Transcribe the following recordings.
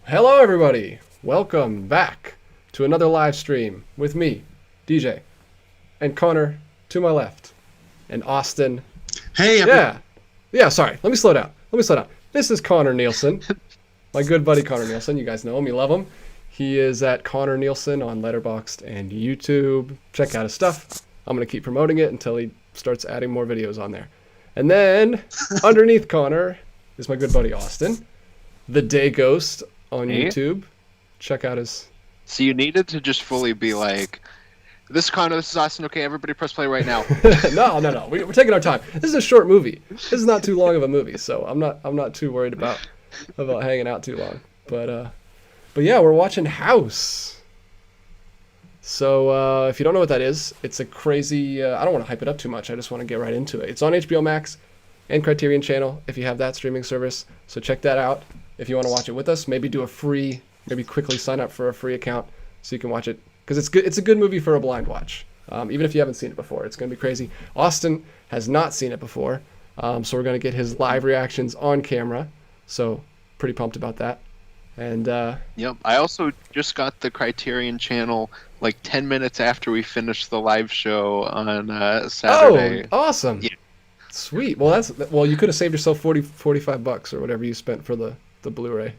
Hello, everybody. Welcome back to another live stream with me, DJ, and Connor to my left, and Austin. Hey, Yeah, yeah. Sorry. Let me slow down. This is Connor Nielsen, my good buddy Connor Nielsen. You guys know him. You love him. He is at Connor Nielsen on Letterboxd and YouTube. Check out his stuff. I'm gonna keep promoting it until he starts adding more videos on there. And then underneath Connor is my good buddy Austin, the Day Ghost on Hey? YouTube. Check out his. So you needed to just fully be like, this is Connor, this is Austin, okay, everybody press play right now. No. We're taking our time. This is a short movie. This is not too long of a movie, so I'm not too worried about hanging out too long. But yeah, we're watching House. So if you don't know what that is, it's a crazy. I don't want to hype it up too much. I just want to get right into it. It's on HBO Max and Criterion Channel if you have that streaming service. So check that out if you want to watch it with us. Maybe do a free. Maybe quickly sign up for a free account so you can watch it because it's good. It's a good movie for a blind watch. Even if you haven't seen it before, it's going to be crazy. Austin has not seen it before, so we're going to get his live reactions on camera. So pretty pumped about that. And Yep, I also just got the Criterion channel like 10 minutes after we finished the live show on Saturday. oh, awesome! Yeah. Sweet. Well, you could have saved yourself 45 bucks or whatever you spent for the Blu-ray,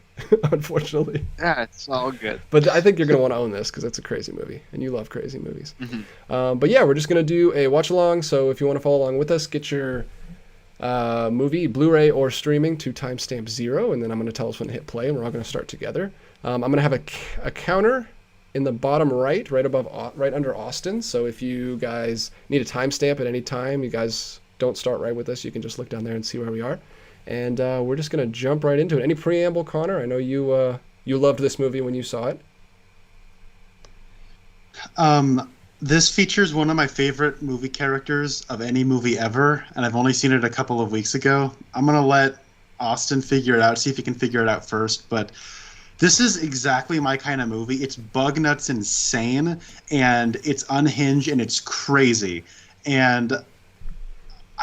unfortunately. Yeah, it's all good. But I think you're going to want to own this because it's a crazy movie, and you love crazy movies. Mhm. But yeah, we're just going to do a watch along. So if you want to follow along with us, get your movie, Blu-ray or streaming to timestamp 0, and then I'm going to tell us when to hit play, and we're all going to start together. I'm going to have a counter in the bottom right under Austin. So if you guys need a timestamp at any time, you guys don't start right with us, you can just look down there and see where we are. And we're just going to jump right into it. Any preamble, Connor? I know you loved this movie when you saw it. this features one of my favorite movie characters of any movie ever, and I've only seen it a couple of weeks ago. I'm gonna let Austin figure it out, see if he can figure it out first, but this is exactly my kind of movie. It's bug nuts insane, and it's unhinged, and it's crazy. And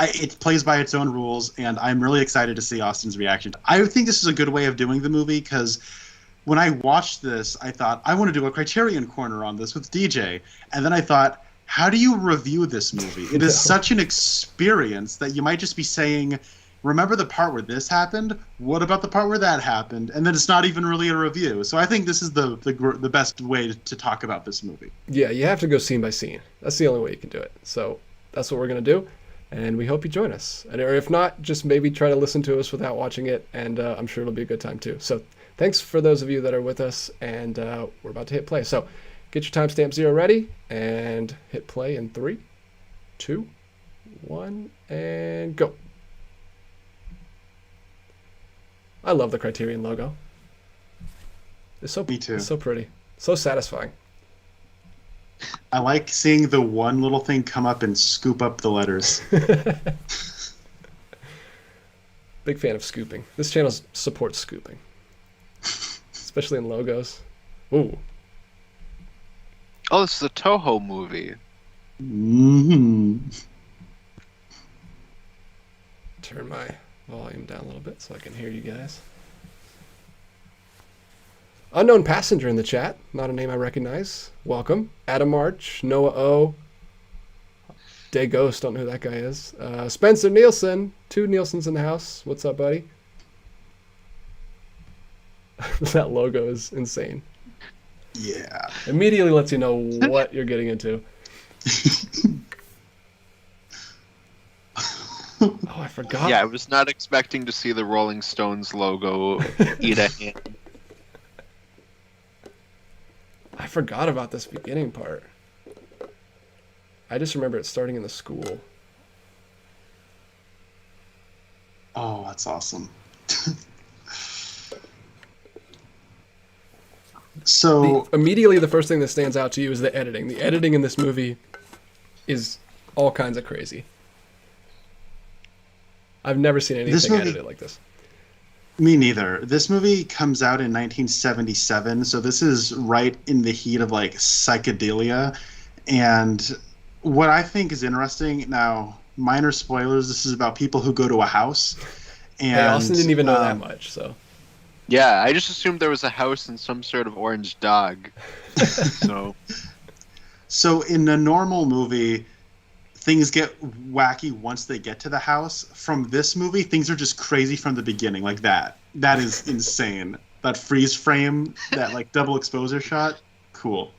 it plays by its own rules, and I'm really excited to see Austin's reaction. I think this is a good way of doing the movie because when I watched this, I thought, I want to do a Criterion Corner on this with DJ. And then I thought, how do you review this movie? It is such an experience that you might just be saying, remember the part where this happened? What about the part where that happened? And then it's not even really a review. So I think this is the best way to talk about this movie. Yeah, you have to go scene by scene. That's the only way you can do it. So that's what we're going to do. And we hope you join us. And or if not, just maybe try to listen to us without watching it. And I'm sure it'll be a good time too. So thanks for those of you that are with us. And we're about to hit play. So get your timestamp 0 ready and hit play in 3, 2, 1, and go. I love the Criterion logo. Me too. It's so pretty. So satisfying. I like seeing the one little thing come up and scoop up the letters. Big fan of scooping. This channel supports scooping, especially in logos. Ooh. Oh, this is a Toho movie. Mm-hmm. Turn my volume down a little bit so I can hear you guys. Unknown passenger in the chat, not a name I recognize. Welcome. Adam March, Noah O. Day Ghost, don't know who that guy is. Spencer Nielsen, 2 Nielsens in the house. What's up, buddy? That logo is insane. Yeah. Immediately lets you know what you're getting into. Oh, I forgot. Yeah, I was not expecting to see the Rolling Stones logo eat a hand. I forgot about this beginning part. I just remember it starting in the school. Oh, that's awesome. So Immediately, the first thing that stands out to you is the editing. The editing in this movie is all kinds of crazy. I've never seen anything edited like this. Me neither. This movie comes out in 1977, so this is right in the heat of like psychedelia. And what I think is interesting now, minor spoilers, this is about people who go to a house. And Hey, Austin didn't even know that much, so. Yeah, I just assumed there was a house and some sort of orange dog. So So in a normal movie, things get wacky once they get to the house. From this movie, things are just crazy from the beginning, like that. That is insane. That freeze frame, that like double exposure shot, cool.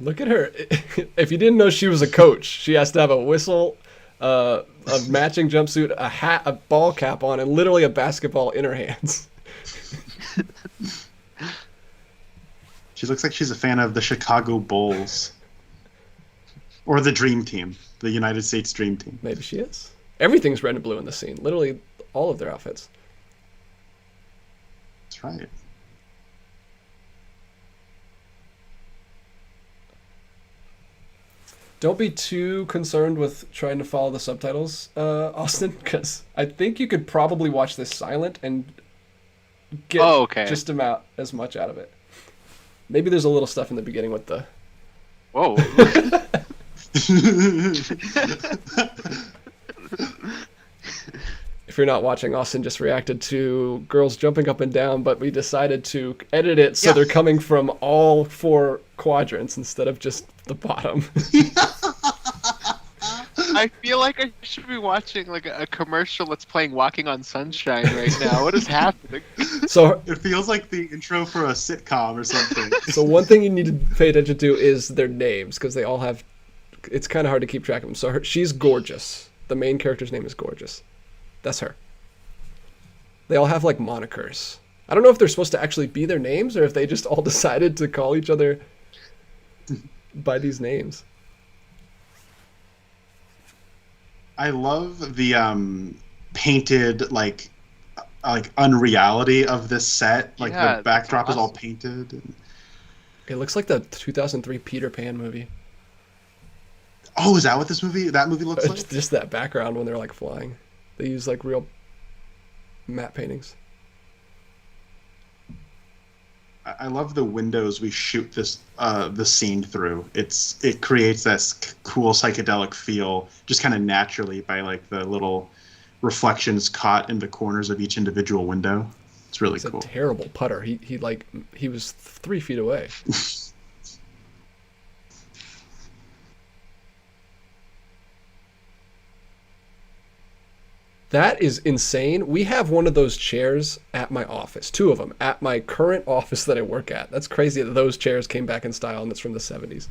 Look at her. If you didn't know she was a coach, she has to have a whistle, a matching jumpsuit, a hat, a ball cap on, and literally a basketball in her hands. She looks like she's a fan of the Chicago Bulls. Or the Dream Team, the United States Dream Team. Maybe she is. Everything's red and blue in the scene. Literally all of their outfits. That's right. Don't be too concerned with trying to follow the subtitles, Austin, because I think you could probably watch this silent and get okay. just about as much out of it. Maybe there's a little stuff in the beginning with the... Whoa. If you're not watching, Austin just reacted to girls jumping up and down, but we decided to edit it so they're coming from all four quadrants instead of just the bottom. I feel like I should be watching like a commercial that's playing Walking on Sunshine right now. What is happening? So It feels like the intro for a sitcom or something. So one thing you need to pay attention to is their names, because they all have... It's kind of hard to keep track of them. So she's Gorgeous. The main character's name is Gorgeous. That's her. They all have like monikers. I don't know if they're supposed to actually be their names or if they just all decided to call each other by these names. I love the painted like unreality of this set. Like Yeah, the backdrop that's is all awesome. painted. And... It looks like the 2003 Peter Pan movie. Oh, is that what that movie looks It's like? just that background when they're like flying. They use like real matte paintings. I love the windows we shoot the scene through. It creates this cool psychedelic feel just kind of naturally by like the little reflections caught in the corners of each individual window. It's really He's cool. a terrible putter. He was 3 feet away. That is insane. We have one of those chairs at my office, 2 of them, at my current office that I work at. That's crazy that those chairs came back in style and it's from the 70s.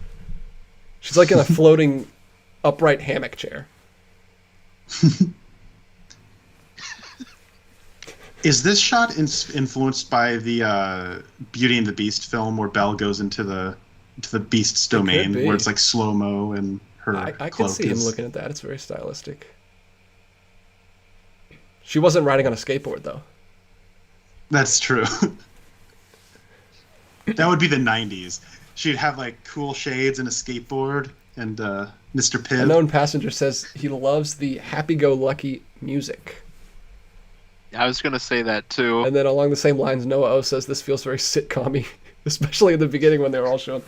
She's like in a floating upright hammock chair. Is this shot influenced by the Beauty and the Beast film where Belle goes into the Beast's domain, be. where it's like slow mo and her I cloak can see him is... looking at that. It's very stylistic. She wasn't riding on a skateboard, though. That's true. That would be the 90s. She'd have like cool shades and a skateboard and Mr. A Pibb. known passenger says he loves the happy-go-lucky music. I was gonna say that too. And then along the same lines, Noah O says this feels very sitcom-y, especially in the beginning when they were all shown.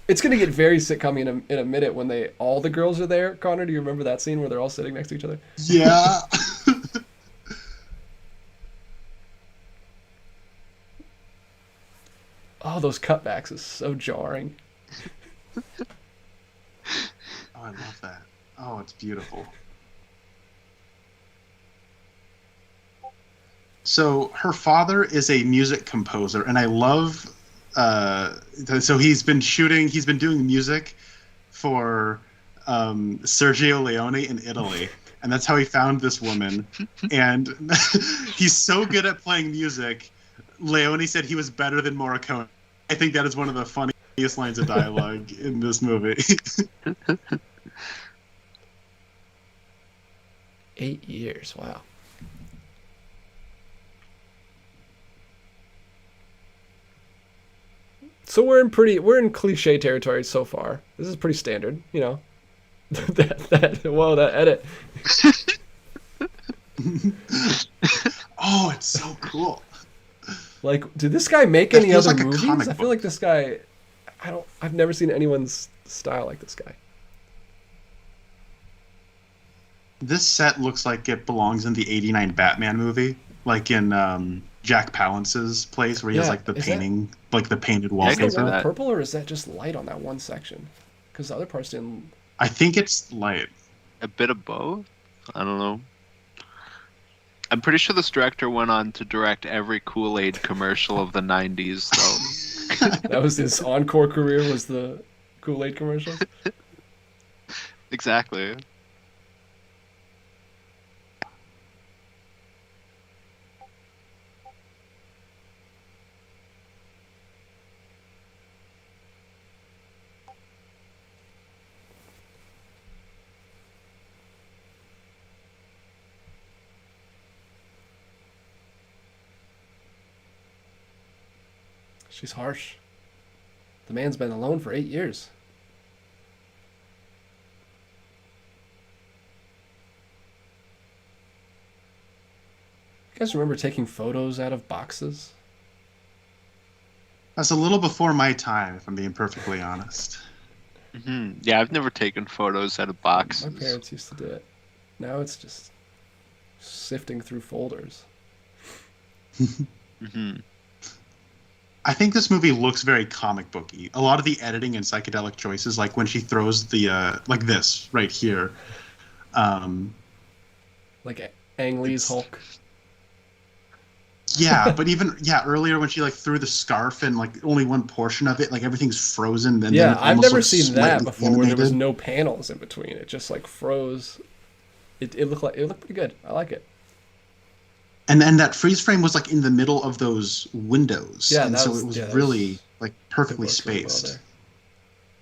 It's going to get very sitcom-y in a minute when all the girls are there. Connor, do you remember that scene where they're all sitting next to each other? Yeah. Oh, those cutbacks is so jarring. Oh, I love that. Oh, it's beautiful. So her father is a music composer, and I love. So he's been doing music for Sergio Leone in Italy, and that's how he found this woman. And he's so good at playing music. Leone said he was better than Morricone. I think that is one of the funniest lines of dialogue in this movie. 8 years, wow. So we're in cliche territory so far. This is pretty standard, you know. that edit. Oh, it's so cool. Like, did this guy make That any feels other like a movies? comic I feel like book. this guy. I've never seen anyone's style like this guy. This set looks like it belongs in the '89 Batman movie, like in Jack Palance's place where he has Yeah, like the is that painting, like the painted Yeah, I is the can see wall wallpaper. that. purple or is that just light on that one section? Because the other parts didn't. I think it's light. A bit of both. I don't know. I'm pretty sure this director went on to direct every Kool-Aid commercial of the '90s, though. That was his encore career. Was the Kool-Aid commercials? Exactly. She's harsh. The man's been alone for 8 years. You guys remember taking photos out of boxes? That's a little before my time, if I'm being perfectly honest. Yeah, I've never taken photos out of My boxes. parents used to do it. Now it's just sifting through folders. Hmm I think this movie looks very comic booky. A lot of the editing and psychedelic choices, like when she throws the like this right here, um, Like Ang Lee's It's- Hulk. yeah. But even earlier when she like threw the scarf and like only one portion of it, like everything's frozen, and then Yeah, it I've almost never looks seen that slightly before where there was animated. no panels in between. It just like froze. It looked pretty good. I like it. And that freeze frame was like in the middle of those windows, Yeah, and that so was it was yeah, that really was, like it perfectly worked really well spaced. there.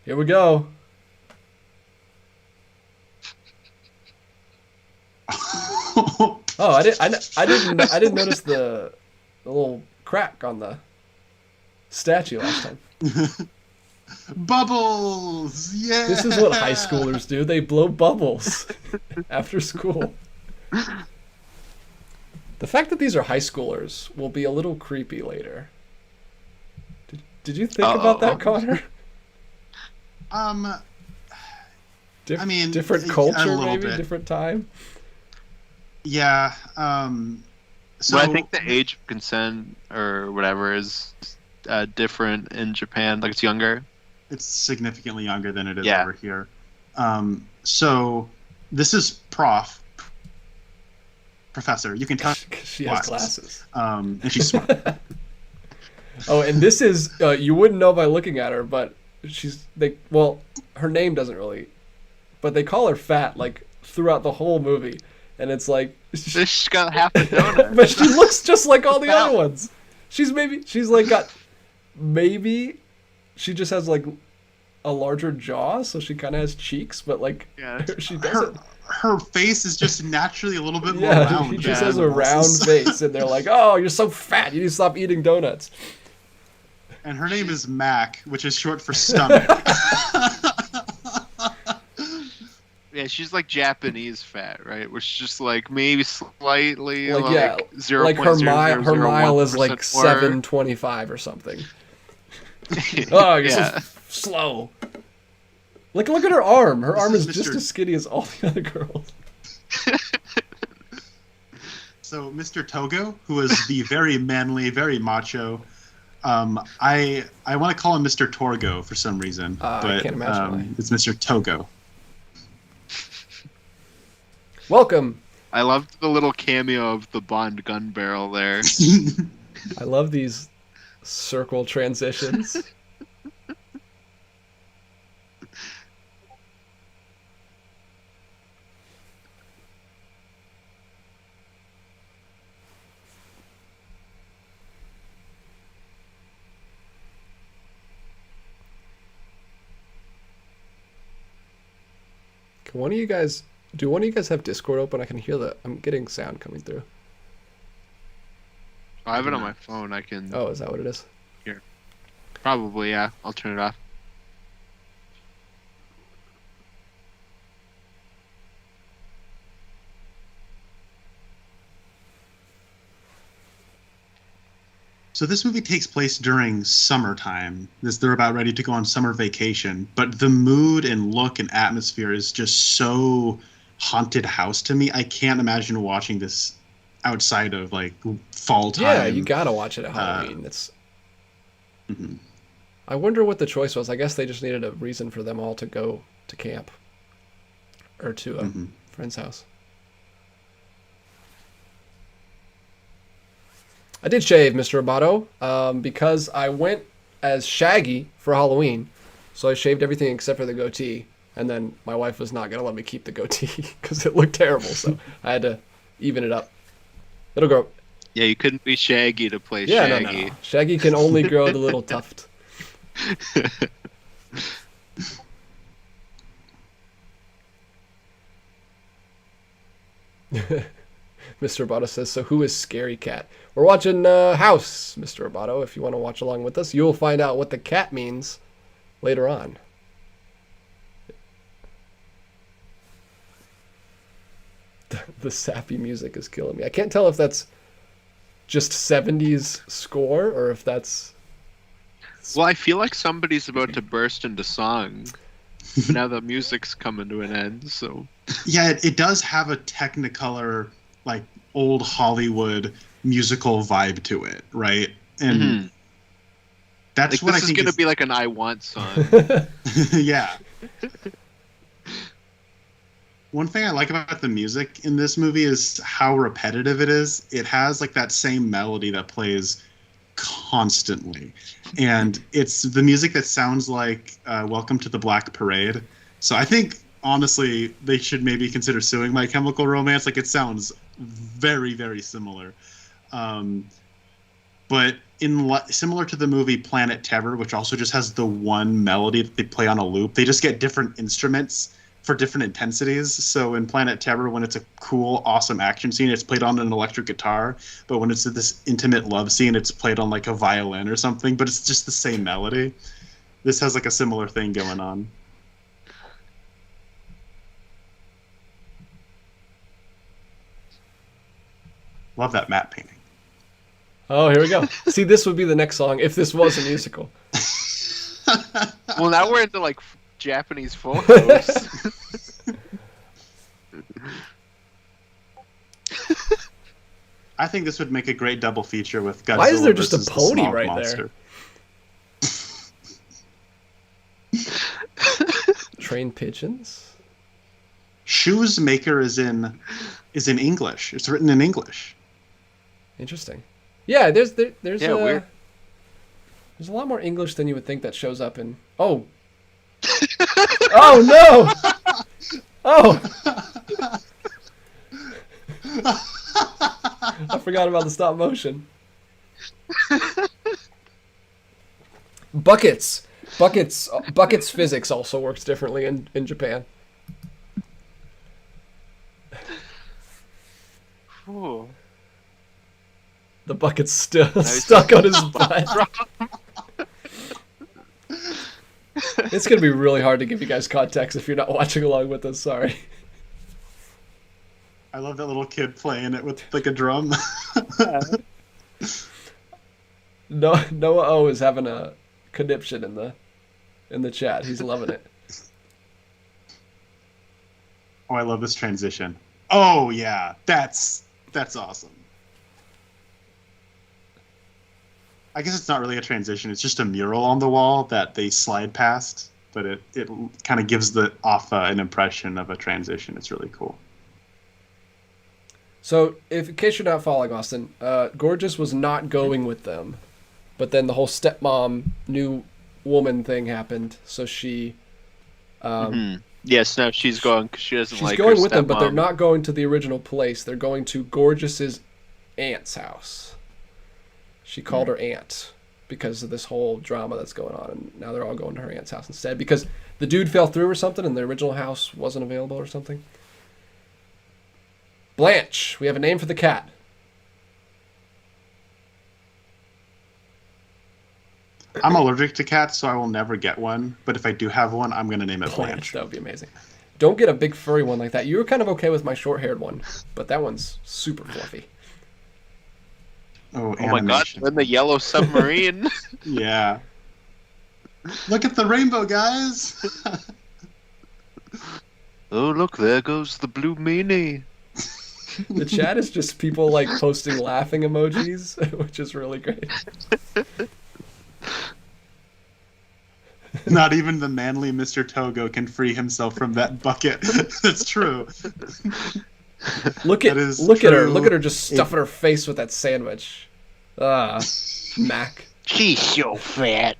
Here we go. Oh, I didn't notice the little crack on the statue last time. Bubbles, yeah. This is what high schoolers do. They blow bubbles after school. The fact that these are high schoolers will be a little creepy later. Did you think about that, Connor? Um, I mean, different a culture, little maybe bit. different time. Yeah. So But I think the age of consent or whatever is different in Japan. Like it's younger. it's significantly younger than it is Yeah. over here. So this is professor. You can tell She has glasses. and she's smart. Oh, and this is you wouldn't know by looking at her, but her name doesn't really, but they call her fat like throughout the whole movie, and it's like, She's got half a donut. but she looks just like all the Fat. other ones. She's like got maybe she just has like a larger jaw, so she kind of has cheeks, but like Yeah. she her doesn't. her face is just naturally a little bit more Yeah, round. he than just has a everyone round else's. face, and they're like, "Oh, you're so fat. You need to stop eating donuts." And her name is Mac, which is short for stomach. Yeah, she's like Japanese fat, right? Which is just like maybe slightly Like yeah, zero like her mile is like 0.0001% more. 725 or something. Oh, you're Yeah. so slow. Look at her arm. Her This arm is is just Mr. as skinny as all the other girls. So Mr. Togo, who is the very manly, very macho, I want to call him Mr. Torgo for some reason, I but can't imagine why. it's Mr. Togo. Welcome. I loved the little cameo of the Bond gun barrel there. I love these circle transitions. Can one of you guys do one of you guys have Discord open? I can hear that. I'm getting sound coming through. I have it on my phone. I can Oh, is that what it is? probably, yeah. I'll turn it off. So this movie takes place during summertime. They're about ready to go on summer vacation, but the mood and look and atmosphere is just so haunted house to me. I can't imagine watching this outside of like fall time. Yeah, you gotta watch it at Halloween. It's. Mhm. I wonder what the choice was. I guess they just needed a reason for them all to go to camp or to a friend's house. I did shave, Mr. Roboto, because I went as Shaggy for Halloween, so I shaved everything except for the goatee, and then my wife was not going to let me keep the goatee because it looked terrible, so I had to even it up. It'll grow. Yeah, you couldn't be Shaggy to play Yeah, Shaggy. no. Shaggy can only grow the little tuft. Mr. Roboto says, so who is Scary Cat? We're watching House, Mr. Roboto. If you want to watch along with us, you'll find out what the cat means later on. The sappy music is killing me. I can't tell if that's just 70s score or if that's... Well, I feel like somebody's about to burst into song. But now the music's coming to an end, so... Yeah, it does have a Technicolor, like, old Hollywood musical vibe to it, right? And that's like, what I this is think going to be like an I Want song. Yeah. One thing I like about the music in this movie is how repetitive it is. It has, like, that same melody that plays constantly. And it's the music that sounds like Welcome to the Black Parade. So I think... honestly, they should maybe consider suing My Chemical Romance. Like, it sounds very, very similar. But similar to the movie Planet Terror, which also just has the one melody that they play on a loop, they just get different instruments for different intensities. So in Planet Terror, when it's a cool, awesome action scene, it's played on an electric guitar. But when it's this intimate love scene, it's played on like a violin or something. But it's just the same melody. This has like a similar thing going on. Love that matte painting. Oh, here we go. See, this would be the next song if this was a musical. Well, now we're into like Japanese photos. I think this would make a great double feature with Godzilla. Why is there just a versus the pony Smog right Monster. Trained pigeons? Shoes Maker is in English. It's written in English. Interesting. Yeah, there's Yeah, weird. There's a lot more English than you would think that shows up in. Oh. Oh no. Oh. I forgot about the stop motion. Buckets physics also works differently in Japan. Ooh. The bucket's still stuck on his butt. It's going to be really hard to give you guys context if you're not watching along with us. Sorry. I love that little kid playing it with like a drum. Noah O is having a conniption in the chat. He's loving it. Oh, I love this transition. Oh yeah, that's awesome. I guess it's not really a transition. It's just a mural on the wall that they slide past, but it kind of gives off an impression of a transition. It's really cool. So, in case you're not following, Austin, Gorgeous was not going with them, but then the whole stepmom new woman thing happened. So she, Yes, no, she's going because she doesn't like. She's going her with them, but they're stepmom. not going to the original place. They're going to Gorgeous's aunt's house. She called her aunt because of this whole drama that's going on, and now they're all going to her aunt's house instead because the dude fell through or something, and the original house wasn't available or something. Blanche, we have a name for the cat. I'm allergic to cats, so I will never get one. But if I do have one, I'm going to name it Blanche. That would be amazing. Don't get a big furry one like that. You were kind of okay with my short-haired one, but that one's super fluffy. Oh, Oh my god, animation. they're in the yellow submarine. Yeah. Look at the rainbow, guys. Oh, look, there goes the blue meanie. The chat is just people like posting laughing emojis, which is really great. Not even the manly Mr. Togo can free himself from that bucket. That's true. Look That at is look at her. true. Look at her just stuffing her face with that sandwich. Ah, Mac. She's so fat.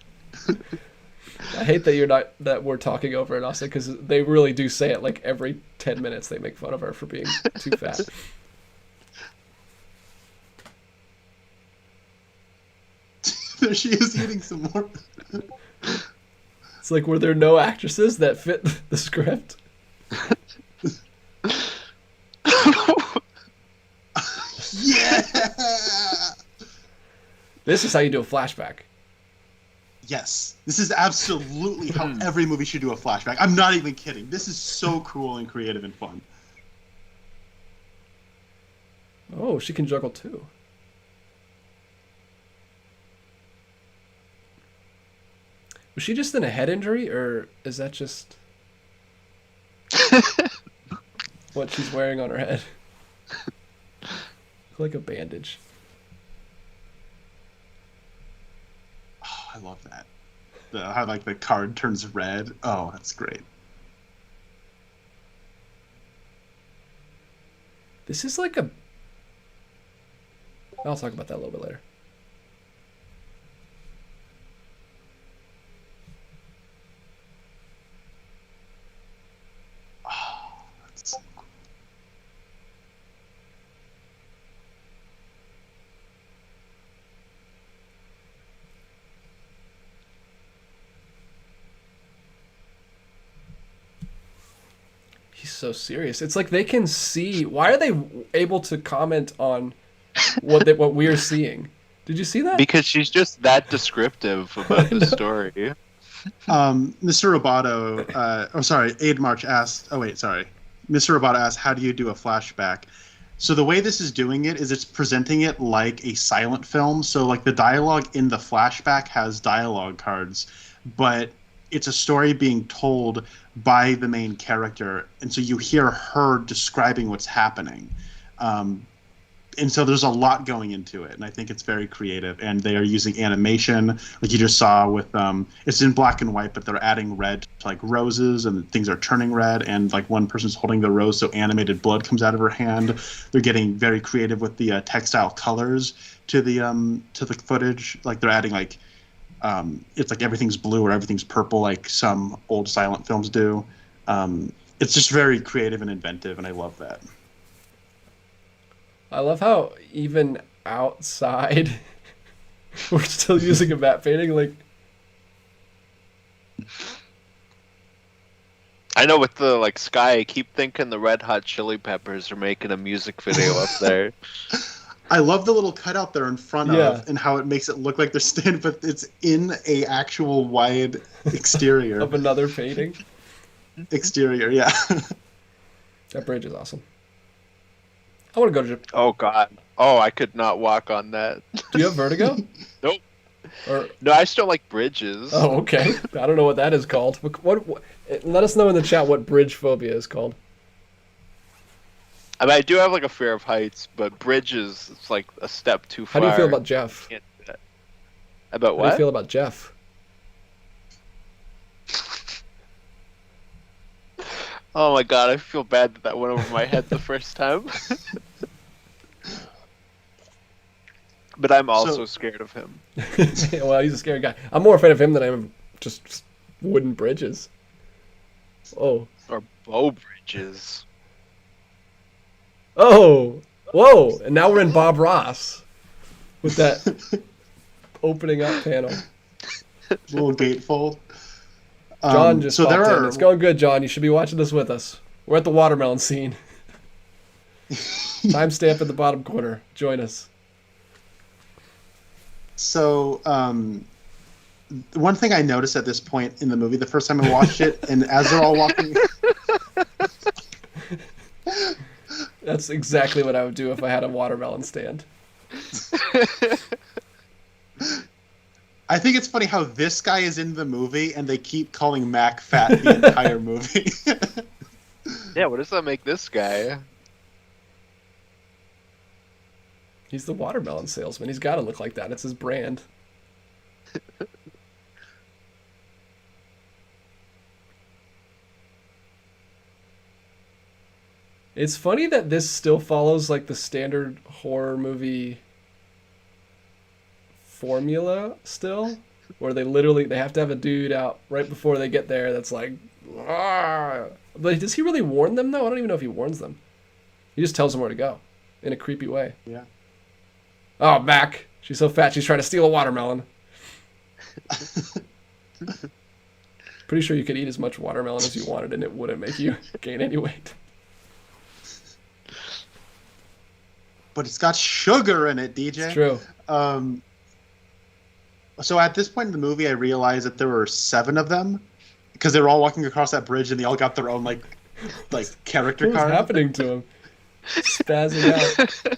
I hate that we're talking over it, Austin, because they really do say it like every 10 minutes. They make fun of her for being too fat. There she is eating some more. It's like, were there no actresses that fit the script? Yeah. This is how you do a flashback. Yes, this is absolutely how every movie should do a flashback. I'm not even kidding. This is so cool and creative and fun. Oh, she can juggle too. Was she just in a head injury, or is that just what she's wearing on her head? Like a bandage. Oh, I love that. How like the card turns red. Oh, that's great. This is like a... I'll talk about that a little bit later. Oh, that's so cool. He's so serious. It's like they can see... Why are they able to comment on what we're seeing? Did you see that? Because she's just that descriptive about the story. Mr. Roboto, Aid March asked, Mr. Roboto asked, how do you do a flashback? So the way this is doing it is it's presenting it like a silent film. So like the dialogue in the flashback has dialogue cards, but it's a story being told by the main character. And so you hear her describing what's happening. And so there's a lot going into it, and I think it's very creative. And they are using animation, like you just saw with it's in black and white, but they're adding red to like roses, and things are turning red. And like one person's holding the rose, so animated blood comes out of her hand. They're getting very creative with the textile colors to the footage. Like they're adding like it's like everything's blue or everything's purple, like some old silent films do. It's just very creative and inventive, and I love that. I love how even outside we're still using a matte painting. Like, I know with the like sky, I keep thinking the Red Hot Chili Peppers are making a music video up there. I love the little cutout there in front Yeah. of and how it makes it look like they're standing, but it's in a actual wide exterior. of another painting. Exterior, yeah. That bridge is awesome. I want to go to Japan. Oh god. Oh, I could not walk on that. Do you have vertigo? Nope. Or No, I still like bridges. oh, okay. I don't know what that is called. What? Let us know in the chat what bridge phobia is called. I mean, I do have like a fear of heights, but bridges, it's like a step too How far. do you feel about Jeff? Can't do that. About How do what? you feel about Jeff? Oh my god, I feel bad that went over my head the first time. But I'm also scared of him. Well, he's a scary guy. I'm more afraid of him than I am just wooden bridges. Oh. Or bow bridges. Oh. Whoa. And now we're in Bob Ross with that opening up panel. Little gatefold. John just so popped there in. are It's going good, John. You should be watching this with us. We're at the watermelon scene. Timestamp at the bottom corner. Join us. So one thing I noticed at this point in the movie, the first time I watched it, and as they're all walking, That's exactly what I would do if I had a watermelon stand. I think it's funny how this guy is in the movie and they keep calling Mac fat the entire movie. Yeah, what does that make this guy? He's the watermelon salesman. He's got to look like that. It's his brand. It's funny that this still follows like the standard horror movie formula still, where they have to have a dude out right before they get there that's like, "Ah." But does he really warn them though? I don't even know if he warns them. He just tells them where to go in a creepy way. Yeah. Oh, Mac, she's so fat she's trying to steal a watermelon. Pretty sure you could eat as much watermelon as you wanted and it wouldn't make you gain any weight. But it's got sugar in it, DJ. It's true. So at this point in the movie, I realized that there were 7 of them because they were all walking across that bridge and they all got their own like character What was card. happening to him? Spazzing out.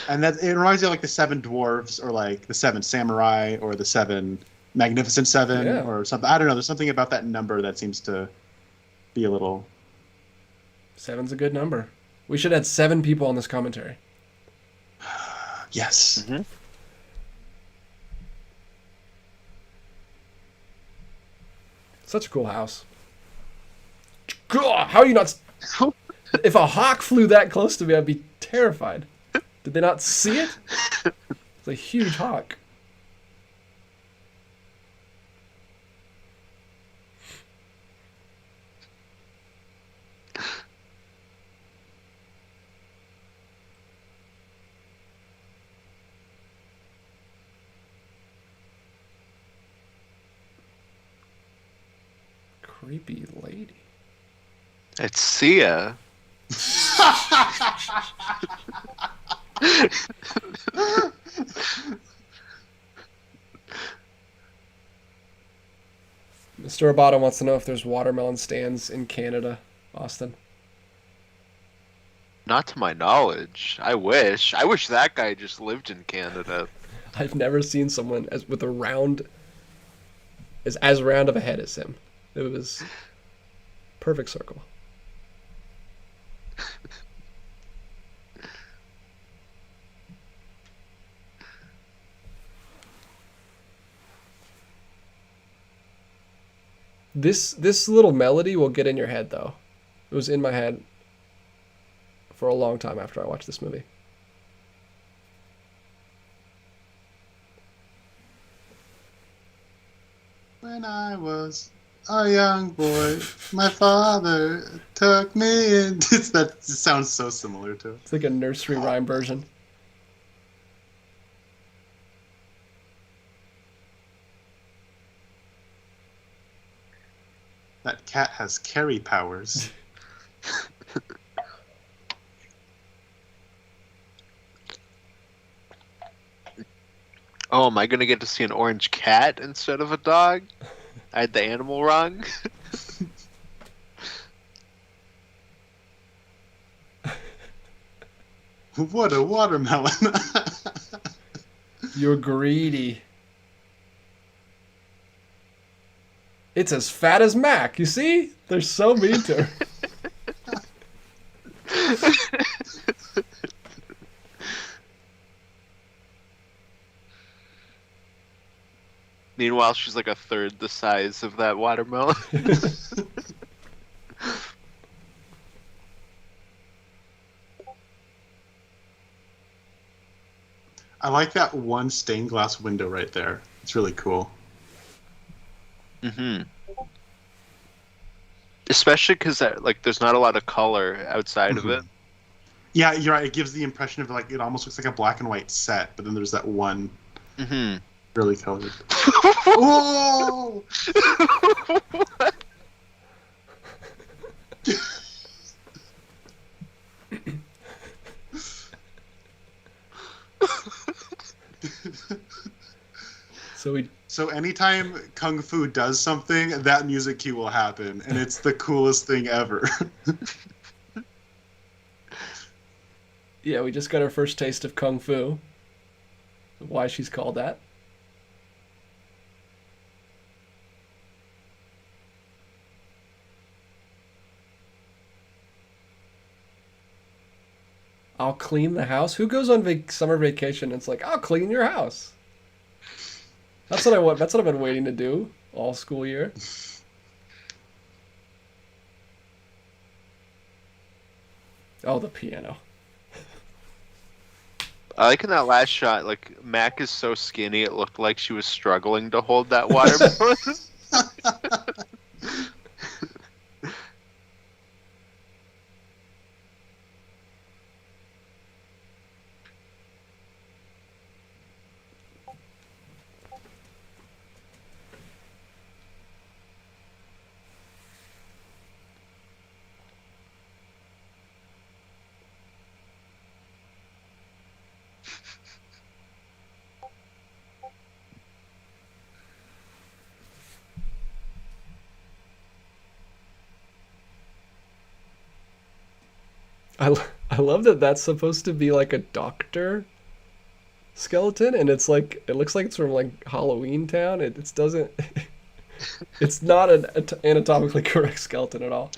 And that it reminds you of like the 7 dwarves or like the 7 samurai or the 7 magnificent 7 Yeah. or something. I don't know. There's something about that number that seems to be a little. 7's a good number. We should have had 7 people on this commentary. Yes. Mm-hmm. Such a cool house. God, how are you not... If a hawk flew that close to me, I'd be terrified. Did they not see it? It's a huge hawk. Creepy lady. It's Sia. Mr. Roboto wants to know if there's watermelon stands in Canada, Austin. Not to my knowledge. I wish. I wish that guy just lived in Canada. I've never seen someone with a round, as round of a head as him. It was perfect circle. This little melody will get in your head though. It was in my head for a long time after I watched this movie. When I was a young boy, my father took me in. That sounds so similar to it. It's like a nursery rhyme version. That cat has carry powers. Oh, am I gonna get to see an orange cat instead of a dog? I had the animal wrong. What a watermelon. You're greedy. It's as fat as Mac. You see? They're so mean to her. Meanwhile, she's like a third the size of that watermelon. I like that one stained glass window right there. It's really cool. Mm-hmm. Especially because like there's not a lot of color outside of it. Yeah, you're right. It gives the impression of like it almost looks like a black and white set, but then there's that one Mm-hmm. really colored. Whoa! So anytime Kung Fu does something, that music cue will happen, and it's the coolest thing ever. Yeah, we just got our first taste of Kung Fu. why she's called that. I'll clean the house. Who goes on summer vacation and it's like, I'll clean your house? That's what I want. That's what I've been waiting to do all school year. Oh, the piano. I like in that last shot, like Mac is so skinny it looked like she was struggling to hold that watermelon. I love that that's supposed to be like a doctor skeleton, and it's like it looks like it's from like Halloween Town. It doesn't. It's not an anatomically correct skeleton at all.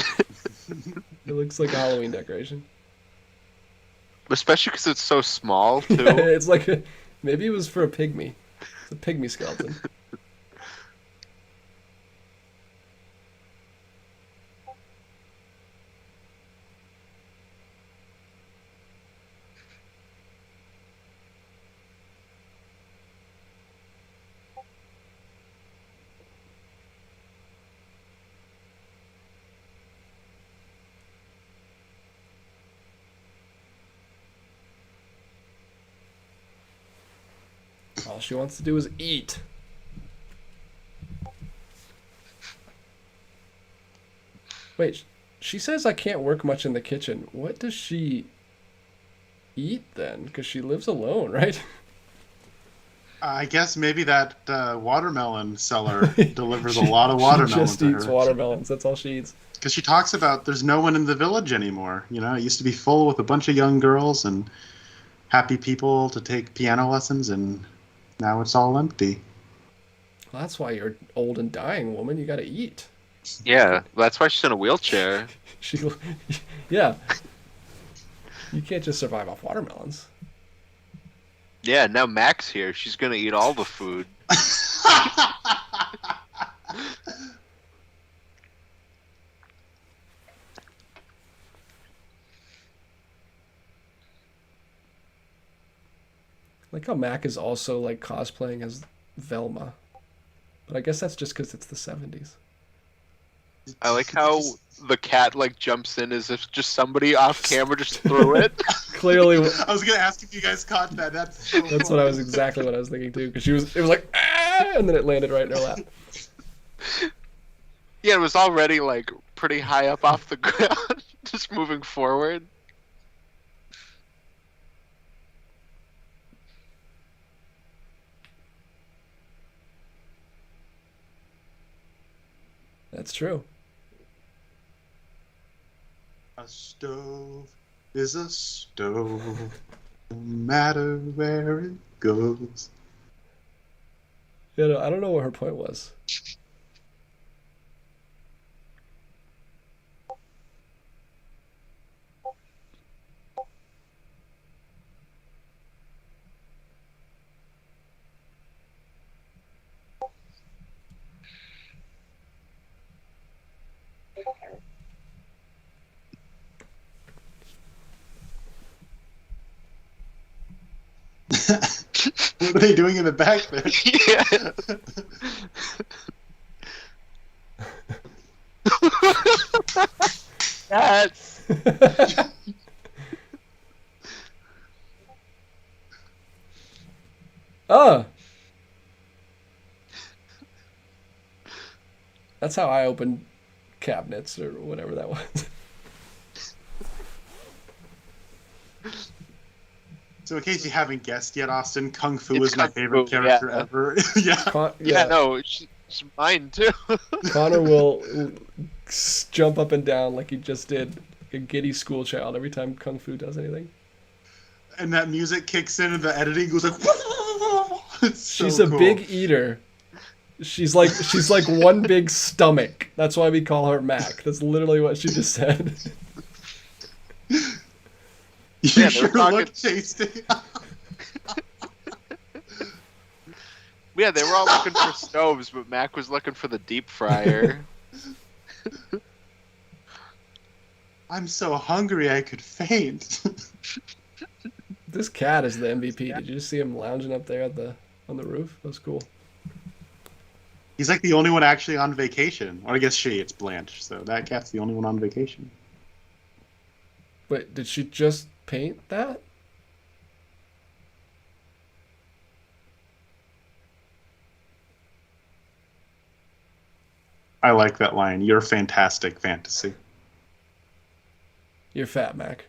It looks like a Halloween decoration. Especially because it's so small too. It's like maybe it was for a pygmy. It's a pygmy skeleton. All she wants to do is eat. Wait, she says I can't work much in the kitchen. What does she eat then? Because she lives alone, right? I guess maybe that watermelon seller delivers a lot of watermelon She just to eats her. watermelons. That's all she eats. Because she talks about there's no one in the village anymore. You know, it used to be full with a bunch of young girls and happy people to take piano lessons, and now it's all empty. Well, that's why you're old and dying, woman. You got to eat. Yeah, that's why she's in a wheelchair. She, yeah. You can't just survive off watermelons. Yeah, now Mac's here. She's gonna eat all the food. Like how Mac is also like cosplaying as Velma. But I guess that's just because it's the 70s. I like how the cat like jumps in as if just somebody off camera just threw it. Clearly, I was gonna ask if you guys caught that. That's what I was exactly what I was thinking too. Because it was like, ah, and then it landed right in her lap. Yeah, it was already like pretty high up off the ground, just moving forward. That's true. A stove is a stove, no matter where it goes. Yeah, no, I don't know what her point was. What are they doing in the back there? Yeah. That's Ah! That's how I opened cabinets or whatever that was. So in case you haven't guessed yet, Austin, Kung Fu It's is my Kung favorite Fu, character yeah. ever. Yeah. yeah, no, it's mine too. Connor will jump up and down like he just did, like a giddy school child every time Kung Fu does anything. And that music kicks in and the editing goes like It's so She's a cool. big eater. She's like one big stomach. That's why we call her Mac. That's literally what she just said. You Yeah, they sure were talking- look tasty. Yeah, they were all looking for stoves, but Mac was looking for the deep fryer. I'm so hungry I could faint. This cat is the MVP. Did you just see him lounging up there on the roof? That was cool. He's like the only one actually on vacation. Or I guess it's Blanche, so that cat's the only one on vacation. Wait, did she just paint that? I like that line. You're fantastic, fantasy. You're fat, Mac.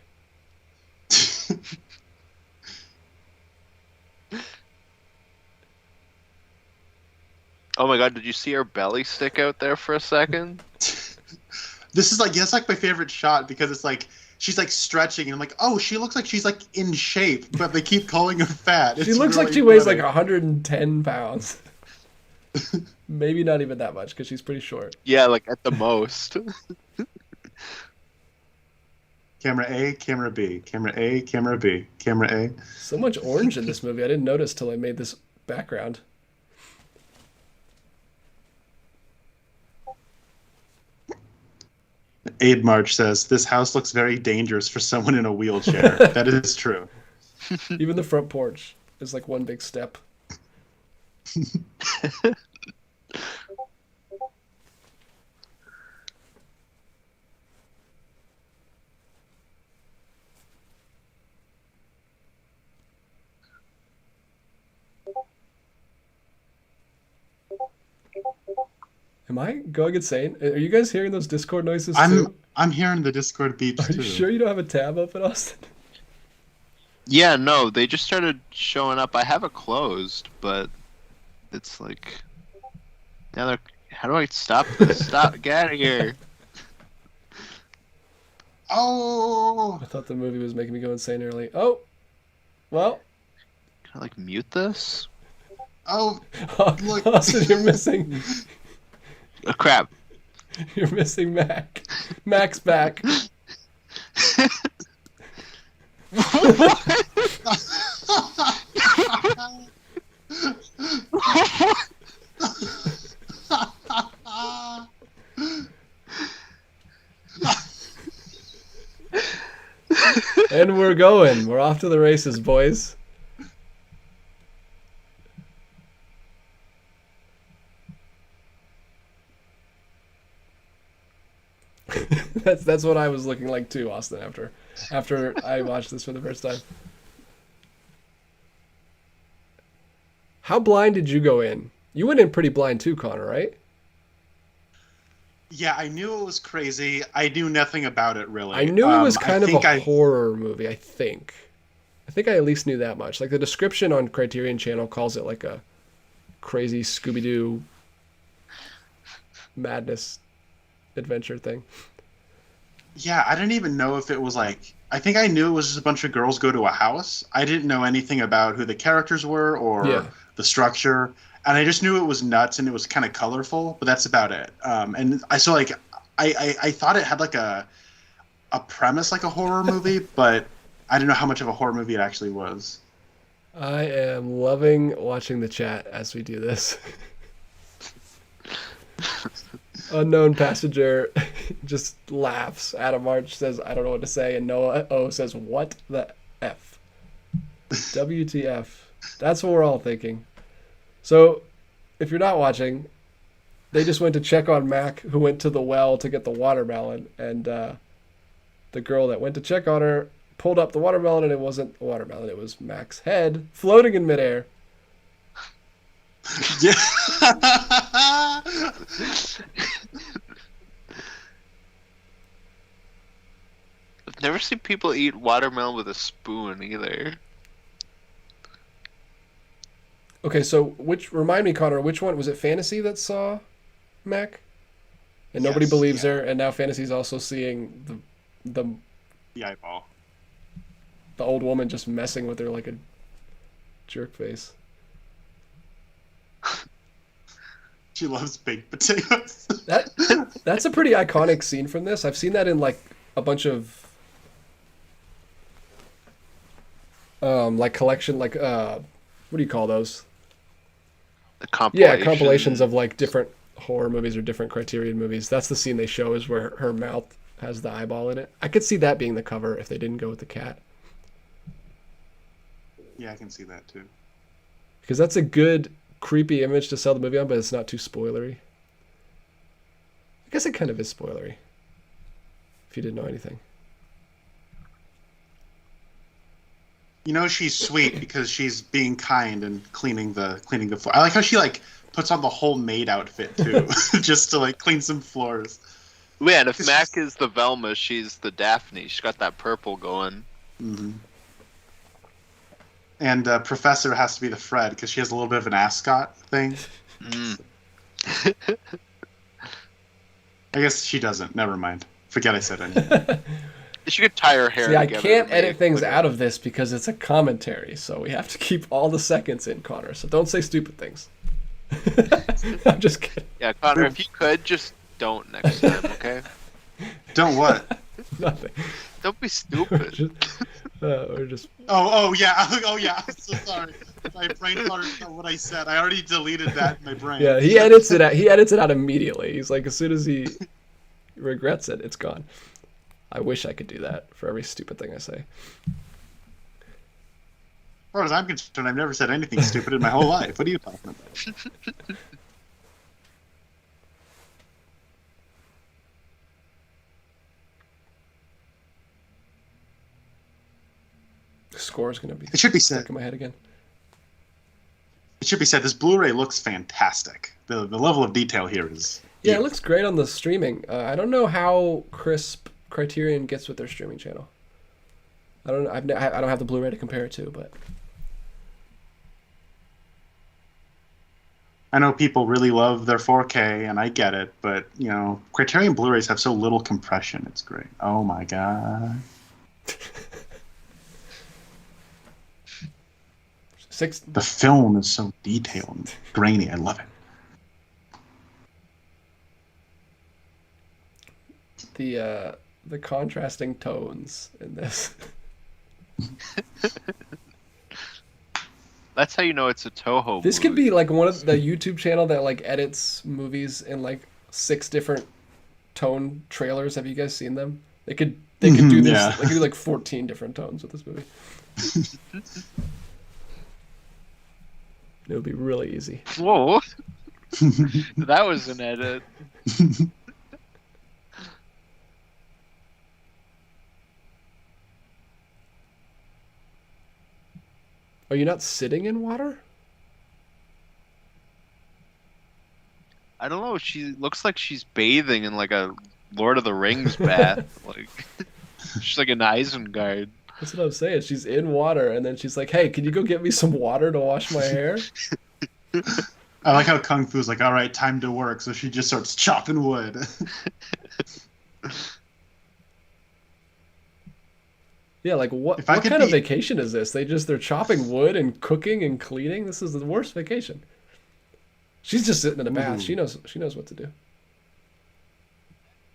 Oh my god, did you see her belly stick out there for a second? This is like, that's like my favorite shot because it's like, she's like stretching and I'm like, oh, she looks like she's like in shape, but they keep calling her fat. She It's looks like really she weighs funny. like 110 pounds. Maybe not even that much because she's pretty short. Yeah, like at the most. Camera A, camera B, camera A, camera B, camera A. So much orange in this movie. I didn't notice till I made this background. Abe March says, this house looks very dangerous for someone in a wheelchair. That is true. Even the front porch is like one big step. Am I going insane? Are you guys hearing those Discord noises too? I'm hearing the Discord beeps Are too. you sure you don't have a tab open, Austin? Yeah, no, they just started showing up. I have it closed, but it's like, now they're. How do I stop this? Stop! Get out of here! Oh! I thought the movie was making me go insane early. Oh, well, Can I like mute this? Oh! Look. Austin, you're missing. Oh crap! You're missing Mac. Mac's back. And we're going. We're off to the races, boys. That's what I was looking like too, Austin, after I watched this for the first time. How blind did you go in? You went in pretty blind too, Connor, right? Yeah, I knew it was crazy. I knew nothing about it really. I knew it was kind of think a horror movie, I think. I think I at least knew that much. Like the description on Criterion Channel calls it like a crazy Scooby-Doo madness adventure thing. Yeah, I didn't even know if it was like. I think I knew it was just a bunch of girls go to a house. I didn't know anything about who the characters were or the structure, and I just knew it was nuts and it was kind of colorful. But that's about it. And I saw like I thought it had like a premise like a horror movie, but I didn't know how much of a horror movie it actually was. I am loving watching the chat as we do this. Unknown passenger just laughs. Adam March says, I don't know what to say. And Noah O says, what the F? WTF. That's what we're all thinking. So, if you're not watching, they just went to check on Mac, who went to the well to get the watermelon. And the girl that went to check on her pulled up the watermelon, and it wasn't a watermelon. It was Mac's head floating in midair. Yeah. I've never seen people eat watermelon with a spoon either. Okay, so remind me, Connor, which one was it? Fantasy that saw Mac, and nobody Yes, believes yeah. her, and now Fantasy's also seeing the eyeball. old woman just messing with her like a jerk face. She loves baked potatoes. That's a pretty iconic scene from this. I've seen that in like a bunch of like collection what do you call those? The Yeah, compilations of like different horror movies or different Criterion movies. That's the scene they show is where her mouth has the eyeball in it. I could see that being the cover if they didn't go with the cat. Yeah, I can see that too. Because that's a good creepy image to sell the movie on, but it's not too spoilery. I guess it kind of is spoilery. If you didn't know anything. You know she's sweet because she's being kind and cleaning the floor. I like how she like puts on the whole maid outfit too, just to like clean some floors. Yeah, and if Mac is the Velma, she's the Daphne. She's got that purple going. Mm-hmm. And Professor has to be the Fred because she has a little bit of an ascot thing. Mm. I guess she doesn't. Never mind. Forget I said anything. She could tie her hair See, I together. can't edit things out of this because it's a commentary, so we have to keep all the seconds in, Connor. So don't say stupid things. I'm just kidding. Yeah, Connor, if you could, just don't next time, okay? Don't what? Nothing. Don't be stupid. We're just. Oh yeah. I'm so sorry. My brain thought what I said. I already deleted that in my brain. Yeah, he edits it out. He edits it out immediately. He's like, as soon as he regrets it, it's gone. I wish I could do that for every stupid thing I say. As far as I'm concerned, I've never said anything stupid in my whole life. What are you talking about? The score is gonna be. It should be stuck said. in my head again. It should be said. This Blu-ray looks fantastic. The level of detail here is. Yeah, it looks great on the streaming. I don't know how crisp Criterion gets with their streaming channel. I don't know. I don't have the Blu-ray to compare it to, but I know people really love their 4K, and I get it, but you know, Criterion Blu-rays have so little compression. It's great. Oh my god. The film is so detailed and grainy. I love it. The contrasting tones in this. That's how you know it's a Toho This movie. could be like one of the YouTube channel that like edits movies in like 6 different tone trailers. Have you guys seen them? They could do this. Yeah. They could do like 14 different tones with this movie. It would be really easy. Whoa. That was an edit. Are you not sitting in water? I don't know. She looks like she's bathing in like a Lord of the Rings bath. Like she's like an Isengard. That's what I'm saying. She's in water, and then she's like, "Hey, can you go get me some water to wash my hair?" I like how Kung Fu's like, all right, time to work. So she just starts chopping wood. Yeah, like what kind of vacation is this? They're chopping wood and cooking and cleaning. This is the worst vacation. She's just sitting in a bath. She knows what to do.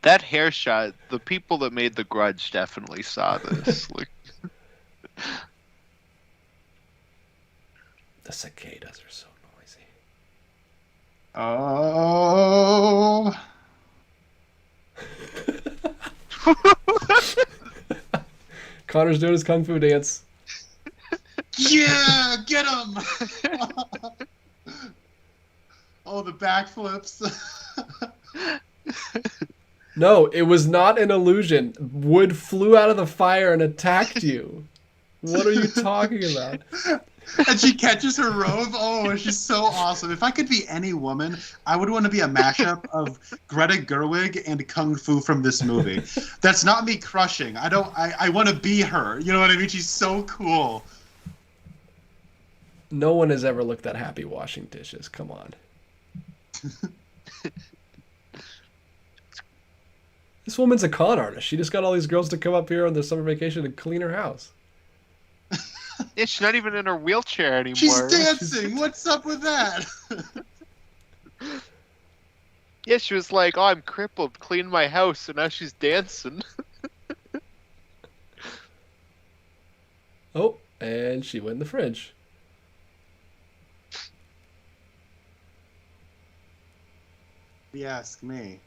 That hair shot, the people that made The Grudge definitely saw this. Like, the cicadas are so noisy. Oh. Connor's doing his kung fu dance. Yeah, get him! Oh, the backflips. No, it was not an illusion. Wood flew out of the fire and attacked you. What are you talking about? And she catches her robe. Oh, she's so awesome. If I could be any woman, I would want to be a mashup of Greta Gerwig and Kung Fu from this movie. That's not me crushing. I want to be her. You know what I mean? She's so cool. No one has ever looked that happy washing dishes. Come on. This woman's a con artist. She just got all these girls to come up here on their summer vacation and clean her house. Yeah, she's not even in her wheelchair anymore. She's dancing. What's up with that? Yeah, she was like, "Oh, I'm crippled. Clean my house," and now she's dancing. Oh, and she went in the fridge. If you ask me,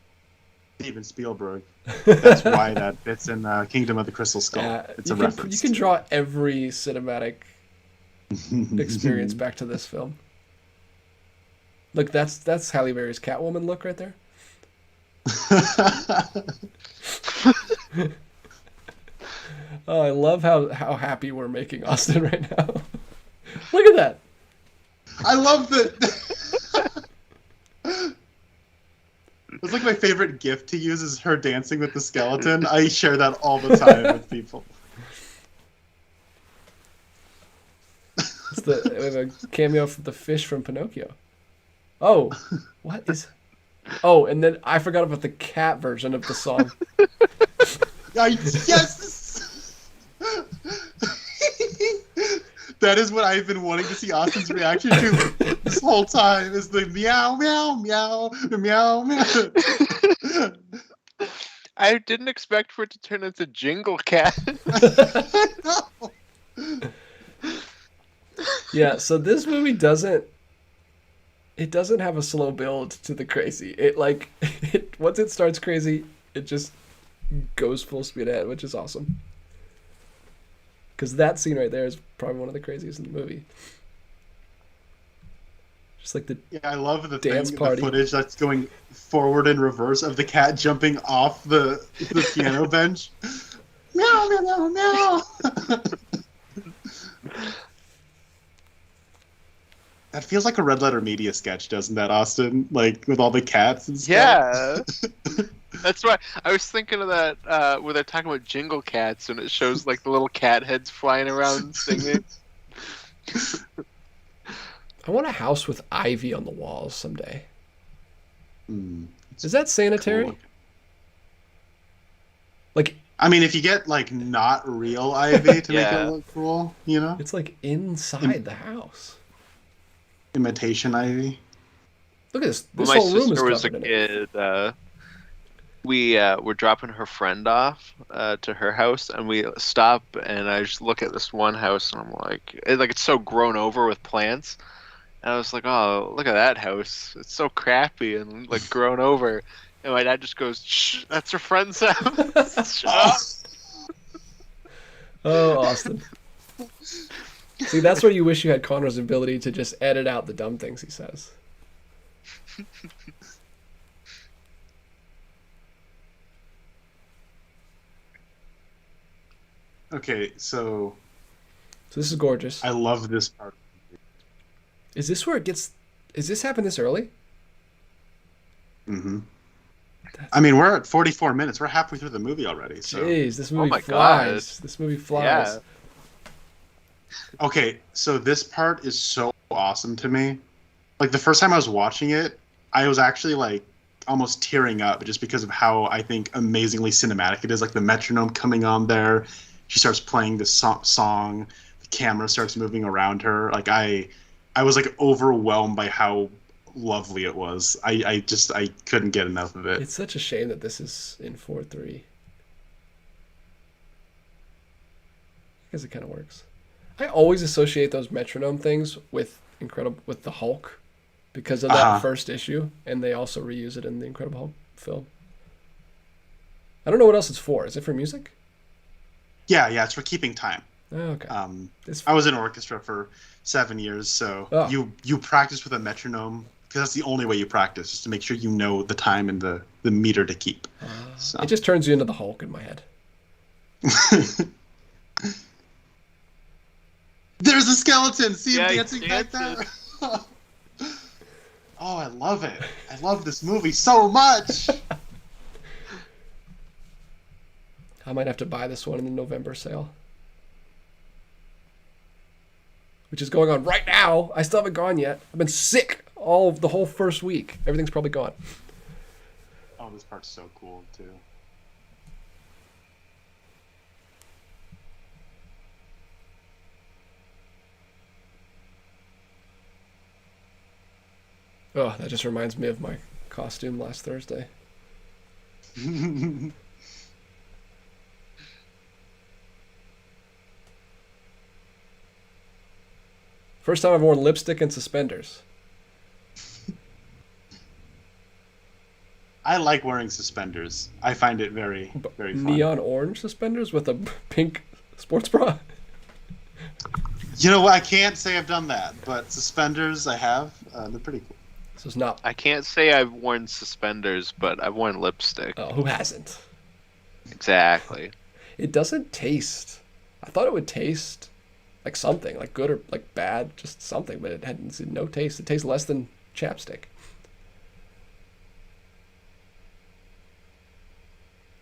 Steven Spielberg. That's why that bits in Kingdom of the Crystal Skull. It's a reference. You can draw every cinematic experience back to this film. Look, that's Halle Berry's Catwoman look right there. Oh, I love how happy we're making Austin right now. Look at that. I love that. It's like my favorite gift to use is her dancing with the skeleton. I share that all the time with people. It's a cameo from the fish from Pinocchio. Oh, what is? Oh, and then I forgot about the cat version of the song. Yes. That is what I've been wanting to see Austin's reaction to this whole time. Is the meow meow meow meow meow. I didn't expect for it to turn into Jingle Cat. Yeah, so this movie doesn't have a slow build to the crazy. Once it starts crazy, it just goes full speed ahead, which is awesome. Because that scene right there is probably one of the craziest in the movie. Just like the I love the dance thing, party. the footage that's going forward and reverse of the cat jumping off the piano bench. Meow meow meow meow. That feels like a Red Letter Media sketch, doesn't that, Austin? Like, with all the cats and stuff? Yeah. That's why I was thinking of that where they're talking about Jingle Cats and it shows like the little cat heads flying around singing. I want a house with ivy on the walls someday. It's Is that sanitary? cool. Like, I mean, if you get, like, not real ivy to make Yeah. it look cool, you know? it's like inside the house. Imitation ivy. Look at this. When This my whole room is sister was a covered in it. kid, we were dropping her friend off to her house, and we stop, and I just look at this one house, and I'm like, it's so grown over with plants, and I was like, oh, look at that house, it's so crappy and like grown over, and my dad just goes, shh, that's her friend's house. Shut up. Oh, Austin. See, that's where you wish you had Connor's ability to just edit out the dumb things he says. Okay, so So this is gorgeous. I love this part. Is this where it gets? Is this happen this early? Mm-hmm. I mean, we're at 44 minutes. We're halfway through the movie already. So Jeez, this movie my flies. This movie flies. Yeah. okay, so this part is so awesome to me. Like the first time I was watching it, I was actually like almost tearing up just because of how I think amazingly cinematic it is. Like the metronome coming on there, she starts playing the song, the camera starts moving around her. Like I was like overwhelmed by how lovely it was. I couldn't get enough of it. It's such a shame that this is in 4:3. Because it kind of works. I always associate those metronome things with the Hulk, because of that first issue, and they also reuse it in the Incredible Hulk film. I don't know what else it's for. Is it for music? Yeah, it's for keeping time. Oh, okay. I was in orchestra for 7 years, so you practice with a metronome because that's the only way you practice, is to make sure you know the time and the meter to keep. So. It just turns you into the Hulk in my head. There's a skeleton! See him Yeah, dancing back there? Oh, I love it. I love this movie so much! I might have to buy this one in the November sale, which is going on right now. I still haven't gone yet. I've been sick the whole first week. Everything's probably gone. Oh, this part's so cool, too. Oh, that just reminds me of my costume last Thursday. First time I've worn lipstick and suspenders. I like wearing suspenders. I find it very, very fun. Neon orange suspenders with a pink sports bra. You know what? I can't say I've done that, but suspenders I have. They're pretty cool. This is not. I can't say I've worn suspenders, but I've worn lipstick. Oh, who hasn't? Exactly. It doesn't taste. I thought it would taste like something, like good or like bad, just something, but it had no taste. It tastes less than chapstick.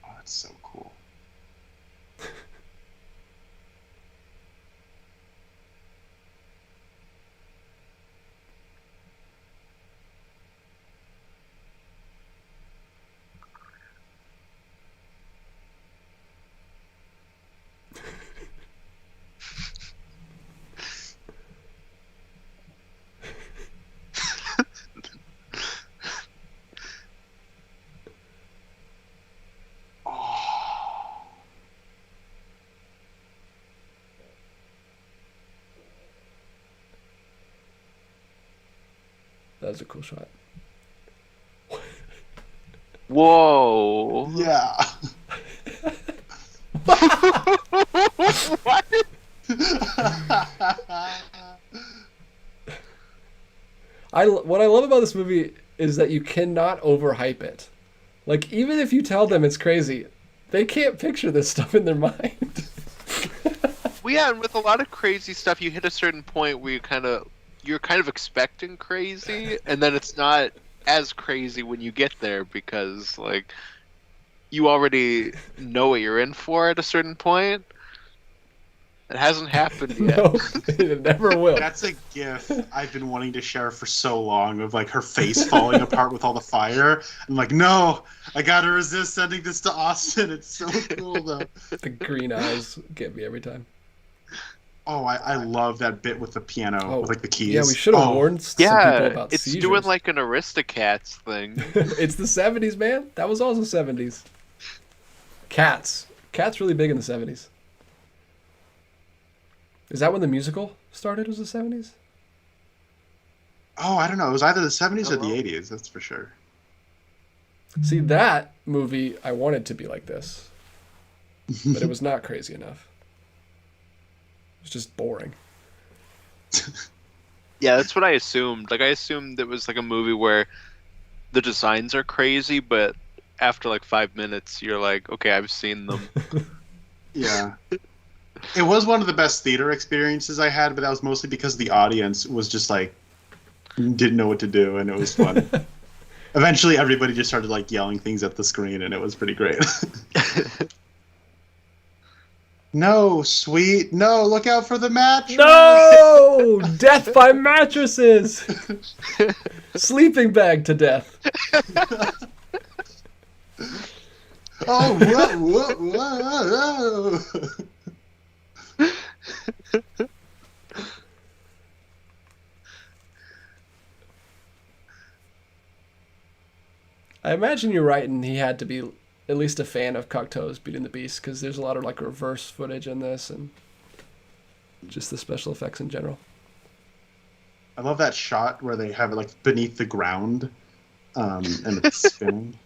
Oh, that's so cool. Oh, That was a cool shot. Whoa. yeah. What? What I love about this movie is that you cannot overhype it. Like, even if you tell them it's crazy, they can't picture this stuff in their mind. Well, yeah, and with a lot of crazy stuff, you hit a certain point where you're kind of expecting crazy, and then it's not as crazy when you get there because like you already know what you're in for at a certain point. It hasn't happened yet. No, it never will. That's a gif I've been wanting to share for so long of like her face falling apart with all the fire. I'm like, no, I gotta resist sending this to Austin. It's so cool though. The green eyes get me every time. Oh, I love that bit with the piano, with like the keys. Yeah, we should have warned some people Yeah, about it's seizures. doing like an Aristocats thing. It's the 70s, man. That was also 70s. Cats. Cats really big in the 70s. Is that when the musical started? Was the 70s? Oh, I don't know. It was either the 70s or the Hello? 80s. That's for sure. See, that movie, I wanted to be like this. But it was not crazy enough. It was just boring. Yeah, that's what I assumed. Like I assumed it was like a movie where the designs are crazy, but after like 5 minutes, you're like, okay, I've seen them. Yeah. It was one of the best theater experiences I had, but that was mostly because the audience was just like didn't know what to do, and it was fun. Eventually, everybody just started like yelling things at the screen, and it was pretty great. No, sweet. No, look out for the mattress. No! Death by mattresses! Sleeping bag to death. Oh, whoa, whoa, whoa. I imagine you're right, and he had to be at least a fan of Cocteau's Beauty and the Beast, because there's a lot of like reverse footage in this, and just the special effects in general. I love that shot where they have it like beneath the ground, and it's spinning.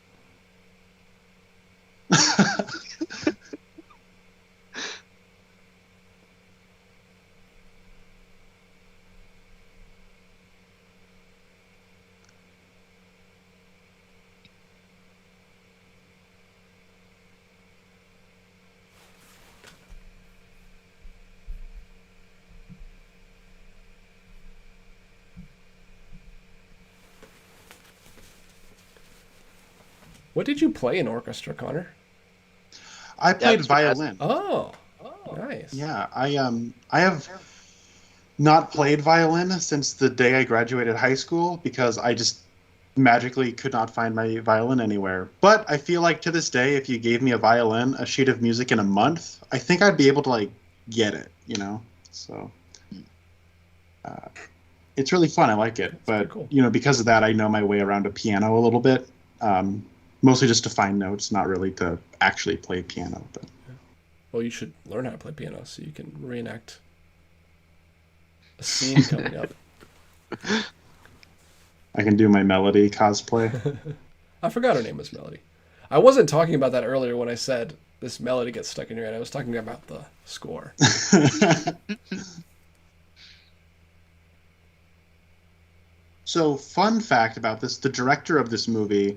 What did you play in orchestra, Connor? I played That's what I- violin. Oh, nice. Yeah, I have not played violin since the day I graduated high school because I just magically could not find my violin anywhere. But I feel like to this day, if you gave me a violin, a sheet of music in a month, I think I'd be able to like get it, you know? So It's really fun. I like it, It's but pretty cool. because of that, I know my way around a piano a little bit. Mostly just to find notes, not really to actually play piano. But Well, you should learn how to play piano so you can reenact a scene coming up. I can do my melody cosplay. I forgot her name was Melody. I wasn't talking about that earlier when I said this melody gets stuck in your head. I was talking about the score. So, fun fact about this: the director of this movie,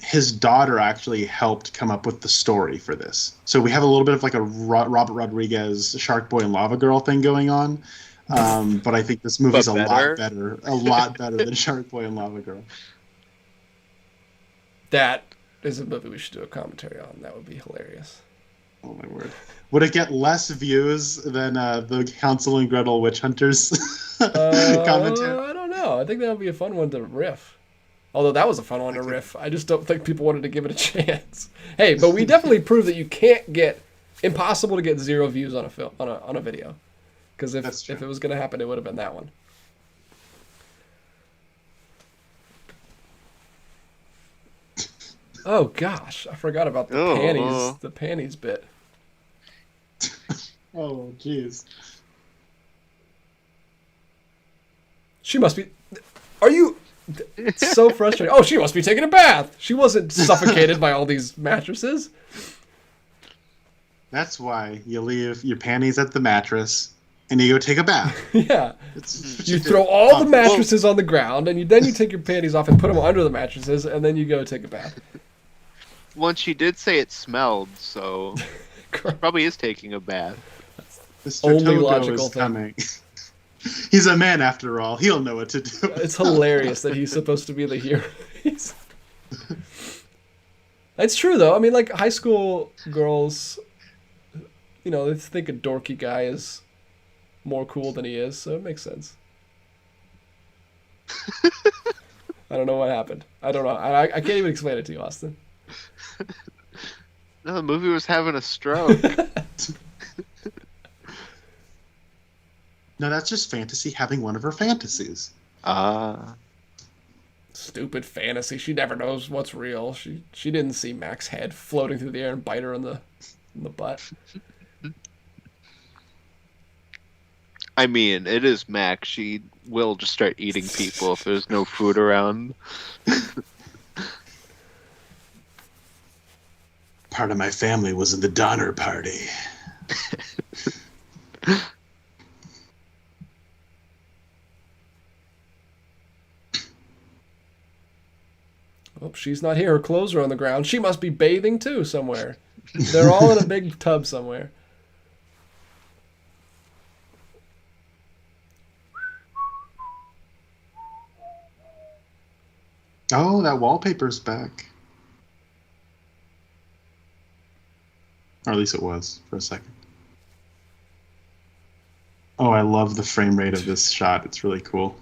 his daughter actually helped come up with the story for this. So we have a little bit of like a Robert Rodriguez Shark Boy and Lava Girl thing going on. But I think this movie's But better? a lot better than Shark Boy and Lava Girl. That is a movie we should do a commentary on. That would be hilarious. Oh my word! Would it get less views than the Hansel and Gretel Witch Hunters commentary? I don't know. I think that would be a fun one to riff. Although that was a fun one to riff. I just don't think people wanted to give it a chance. Hey, but we definitely proved that you can't get impossible to get 0 views on a film on a video. Because if it was going to happen, it would have been that one. Oh gosh, I forgot about the panties. The panties bit. Oh jeez. She must be. Are you? It's so frustrating. Oh, she must be taking a bath. She wasn't suffocated by all these mattresses. That's why you leave your panties at the mattress and you go take a bath. Yeah. It's You throw all the mattresses on the ground, and then you take your panties off and put them under the mattresses, and then you go take a bath. Once she did say it smelled, so probably is taking a bath. Mr. Only Togo logical is thing. coming. He's a man after all. He'll know what to do. It's hilarious that he's supposed to be the hero. It's true though. I mean, like high school girls, they think a dorky guy is more cool than he is, so it makes sense. I don't know what happened. I don't know. I can't even explain it to you, Austin. No, the movie was having a stroke. No, that's just fantasy having one of her fantasies. Stupid fantasy. She never knows what's real. She didn't see Mac's head floating through the air and bite her in the butt. I mean, it is Mac. She will just start eating people if there's no food around. Part of my family was in the Donner Party. Oh, she's not here. Her clothes are on the ground. She must be bathing too somewhere. They're all in a big tub somewhere. Oh, that wallpaper's back. Or at least it was for a second. Oh, I love the frame rate of this shot. It's really cool.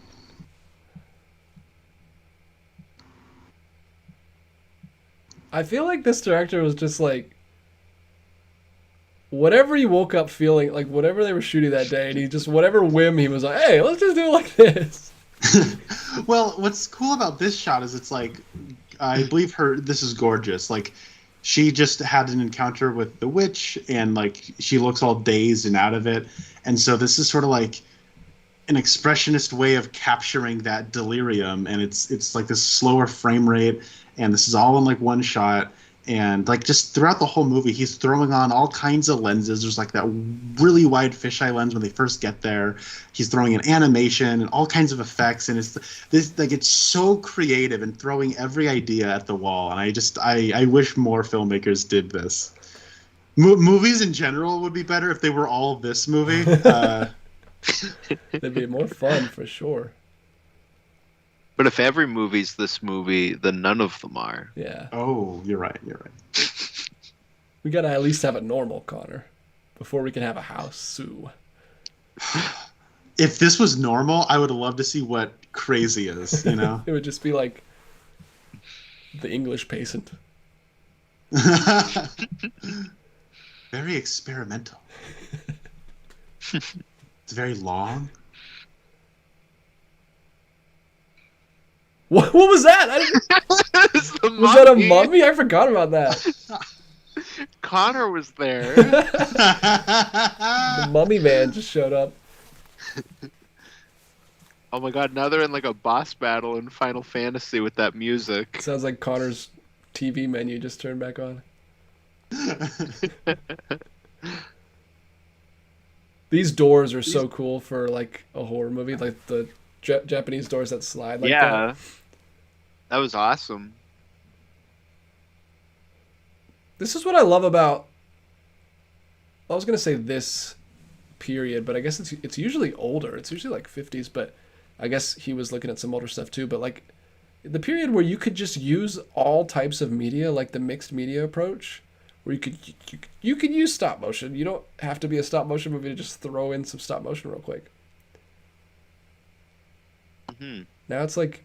I feel like this director was just like, whatever he woke up feeling, like whatever they were shooting that day, and he just, whatever whim he was like, hey, let's just do it like this. Well, what's cool about this shot is it's like, I believe this is gorgeous. Like, she just had an encounter with the witch, and like, she looks all dazed and out of it. And so this is sort of like an expressionist way of capturing that delirium. And it's like this slower frame rate. And this is all in like one shot, and like just throughout the whole movie he's throwing on all kinds of lenses. There's like that really wide fisheye lens when they first get there. He's throwing in animation and all kinds of effects, and it's so creative and throwing every idea at the wall. And I wish more filmmakers did this. Movies in general would be better if they were all this movie. It'd be more fun for sure. But if every movie's this movie, then none of them are. Yeah. Oh, you're right. We gotta at least have a normal Connor before we can have a house. Sue. If this was normal, I would love to see what crazy is, you know? It would just be like the English patient. Very experimental. It's very long. What was that? It's the Was that a mummy? I forgot about that. Connor was there. The mummy man just showed up. Oh my god, now they're in like a boss battle in Final Fantasy with that music. Sounds like Connor's TV menu just turned back on. These doors are so cool for like a horror movie, like the Japanese doors that slide like that. That was awesome. This is what I love about. I was gonna say this period, but I guess it's usually older. It's usually like 50s, but I guess he was looking at some older stuff too. But like the period where you could just use all types of media, like the mixed media approach, where you could use stop motion. You don't have to be a stop motion movie to just throw in some stop motion real quick. Mm-hmm. Now it's like,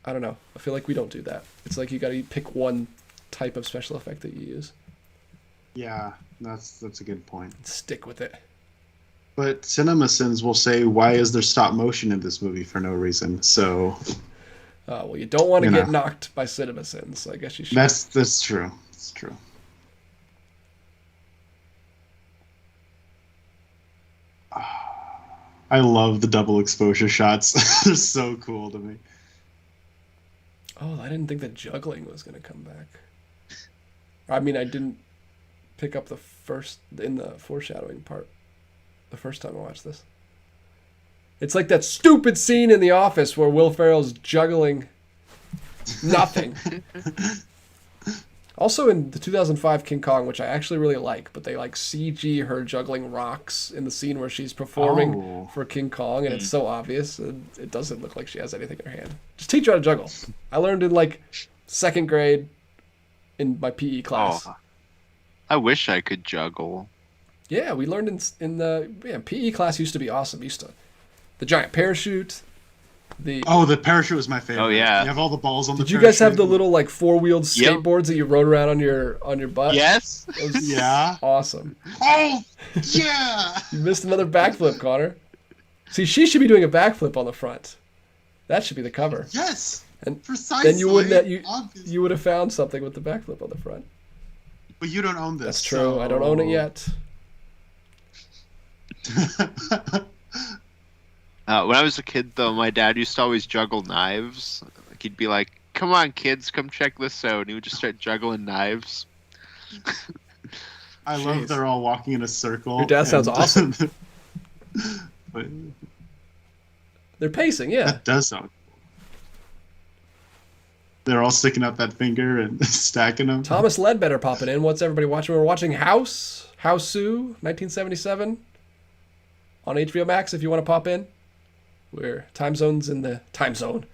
I don't know. I feel like we don't do that. It's like you got to pick one type of special effect that you use. Yeah, that's a good point. Stick with it. But CinemaSins will say, why is there stop motion in this movie for no reason? So, well, you don't want to get knocked by CinemaSins, so I guess you should. That's true. It's true. I love the double exposure shots. They're so cool to me. Oh, I didn't think that juggling was going to come back. I mean, I didn't pick up in the foreshadowing part the first time I watched this. It's like that stupid scene in The Office where Will Ferrell's juggling nothing. Also in the 2005 King Kong, which I actually really like, but they like CG her juggling rocks in the scene where she's performing for King Kong, and it's so obvious. It doesn't look like she has anything in her hand. Just teach her how to juggle. I learned in like 2nd grade in my PE class. Oh, I wish I could juggle. Yeah, we learned in the PE class used to be awesome. The giant parachute. The parachute was my favorite. Oh yeah, you have all the balls on the parachute. Did you parachute. guys have the little like 4-wheeled skateboards that you rode around on your butt? Yes. Yeah. Awesome. Oh yeah. You missed another backflip, Connor. See, she should be doing a backflip on the front. That should be the cover. Yes. And precisely. then you wouldn't you would have found something with the backflip on the front. But you don't own this. That's true. I don't own it yet. When I was a kid, though, my dad used to always juggle knives. Like, he'd be like, "Come on, kids, come check this out," and he would just start juggling knives. I love they're all walking in a circle. Your dad sounds awesome. But they're pacing, yeah. That does sound cool. They're all sticking out that finger and stacking them. Thomas Ledbetter popping in. What's everybody watching? We're watching House, Houseu, 1977 on HBO Max if you want to pop in. We're time zones in the time zone.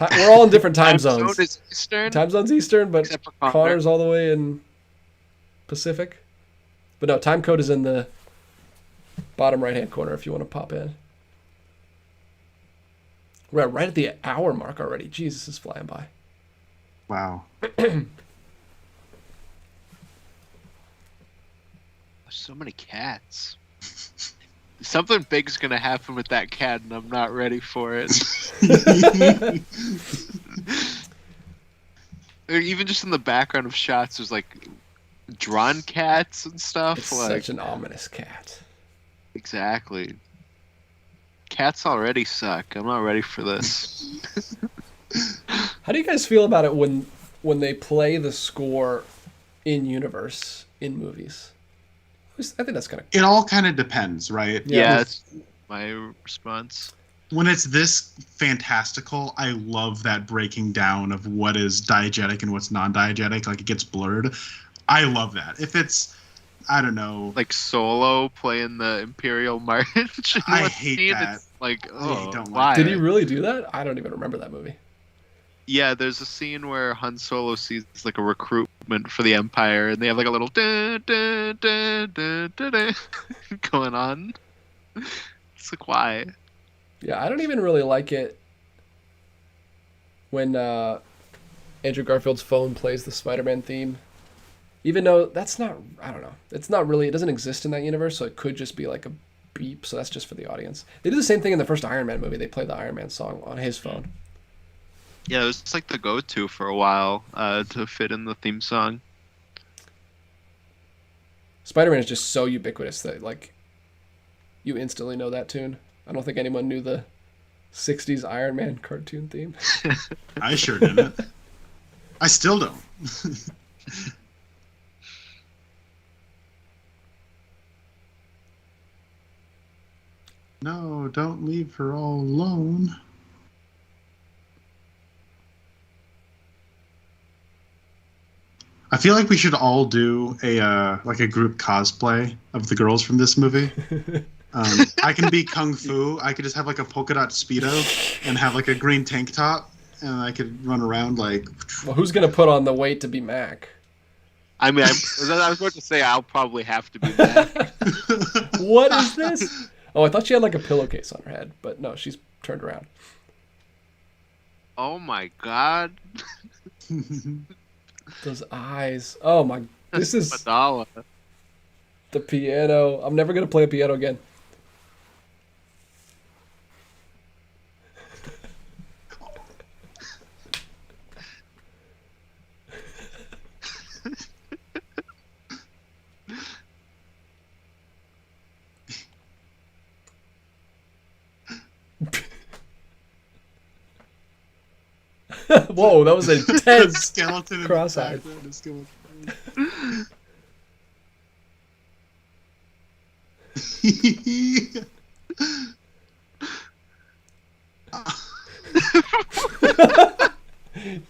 We're all in different time zones. Zone is Eastern. Time zone's Eastern, but Except for Connor. Connor's all the way in Pacific. But no, time code is in the bottom right-hand corner if you want to pop in. We're right at the hour mark already. Jesus, is flying by. Wow. So many cats. Something big's gonna happen with that cat, and I'm not ready for it. Or even just in the background of shots, there's like drawn cats and stuff. It's like, such an ominous cat. Exactly. Cats already suck. I'm not ready for this. How do you guys feel about it when they play the score in universe in movies? I think that's kind of. It all kind of depends, right? Yeah, that's my response. When it's this fantastical, I love that breaking down of what is diegetic and what's non-diegetic. Like, it gets blurred. I love that. If it's, I don't know, like Solo playing the Imperial March. I hate that. It's like, don't why? like Did he really do that? I don't even remember that movie. Yeah, there's a scene where Han Solo sees like a recruitment for the Empire, and they have like a little dun, dun, dun, dun, dun, dun, going on. It's like, why? Yeah, I don't even really like it when Andrew Garfield's phone plays the Spider-Man theme. Even though that's not, I don't know. It's not really, it doesn't exist in that universe, so it could just be like a beep, so that's just for the audience. They do the same thing in the first Iron Man movie. They play the Iron Man song on his phone. Yeah, it was like the go-to for a while to fit in the theme song. Spider-Man is just so ubiquitous that like you instantly know that tune. I don't think anyone knew the '60s Iron Man cartoon theme. I sure didn't. I still don't. No, don't leave her all alone. I feel like we should all do a like a group cosplay of the girls from this movie. I can be Kung Fu. I could just have like a polka dot speedo and have like a green tank top, and I could run around like. Well, who's gonna put on the weight to be Mac? I mean, I was going to say I'll probably have to be that. What is this? Oh, I thought she had like a pillowcase on her head, but no, she's turned around. Oh my god. Those eyes. Oh my. This is Madala. the piano. I'm never gonna play a piano again. Whoa, that was intense. Skeleton in the Cross-eyed. background is going.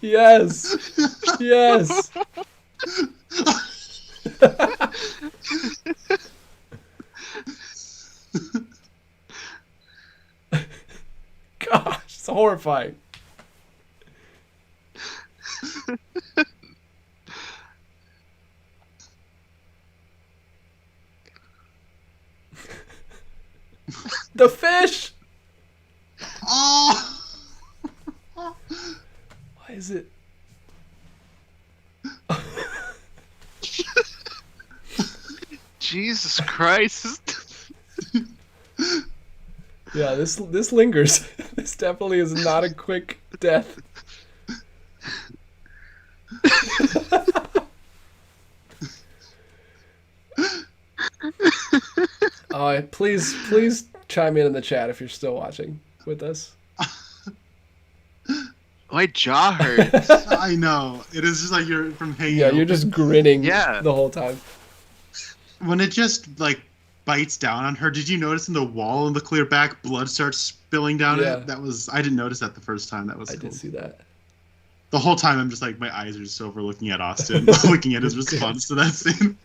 Yes. Yes. Gosh, it's horrifying. The fish. Oh! Why is it? Jesus Christ. Yeah, this lingers. This definitely is not a quick death. Please chime in the chat if you're still watching with us. My jaw hurts. I know. It is just like you're from hanging Yeah, out. you're just grinning Yeah. the whole time. When it just like bites down on her, did you notice in the wall in the clear back blood starts spilling down Yeah. it? That was I didn't notice that the first time. That was I cool. did see that. The whole time I'm just like my eyes are just over looking at Austin, looking at his response to that scene.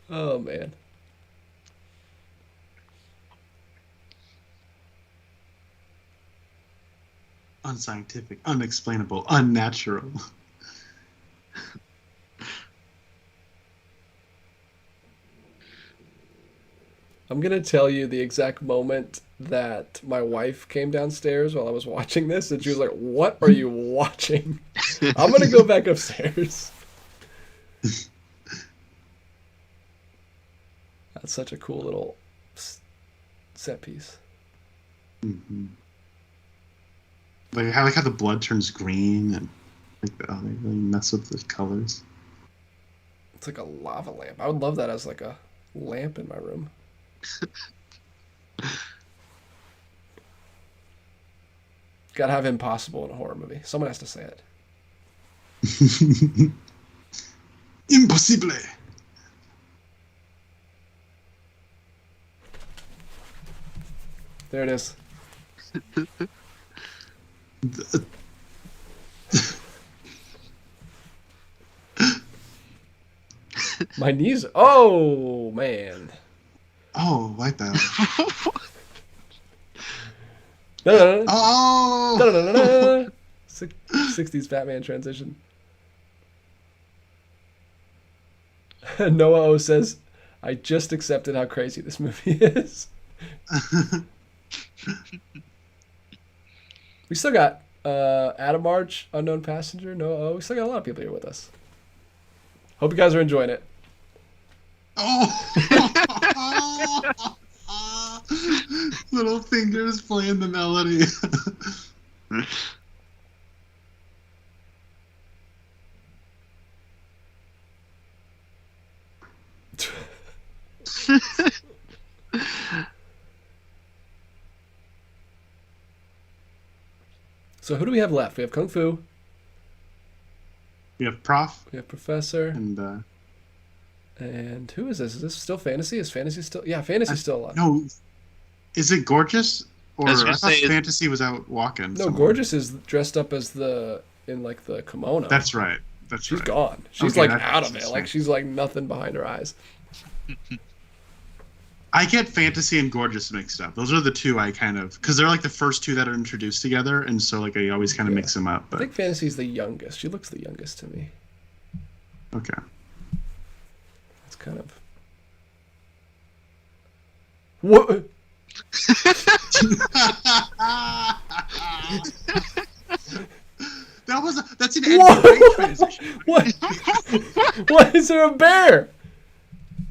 Oh man. Unscientific, unexplainable, unnatural. I'm gonna tell you the exact moment that my wife came downstairs while I was watching this, and she was like, "What are you watching?" I'm gonna go back upstairs. That's such a cool little set piece. Mm-hmm. Like I like how the blood turns green and like they really mess with the colors. It's like a lava lamp. I would love that as like a lamp in my room. Gotta have impossible in a horror movie. Someone has to say it. Impossible. There it is. My knees. Oh man. Oh, wipe out. Da-da-da. Oh. Da-da-da-da. 60s Batman transition. Noah O says, "I just accepted how crazy this movie is." We still got Adam March, Unknown Passenger, Noah O. We still got a lot of people here with us. Hope you guys are enjoying it. Oh! Little fingers playing the melody. So who do we have left? We have Kung Fu. We have Prof. We have Professor. And who is this? Is this still Fantasy? Is Fantasy still? Yeah, Fantasy's still alive. no, is it Gorgeous? Or I was I gonna thought say, Fantasy was out walking. No, somewhere. Gorgeous is dressed up as the kimono. That's right. That's She's right. gone. She's Okay, like that out makes of it. sense. Like she's like nothing behind her eyes. I get Fantasy and Gorgeous mixed up. Those are the two I kind of, because they're like the first two that are introduced together, and so like I always kind of mix them up. I But think Fantasy's the youngest. She looks the youngest to me. okay. It's kind of. What? That's an Whoa! Edgar Wright transition. What? Why is there a bear?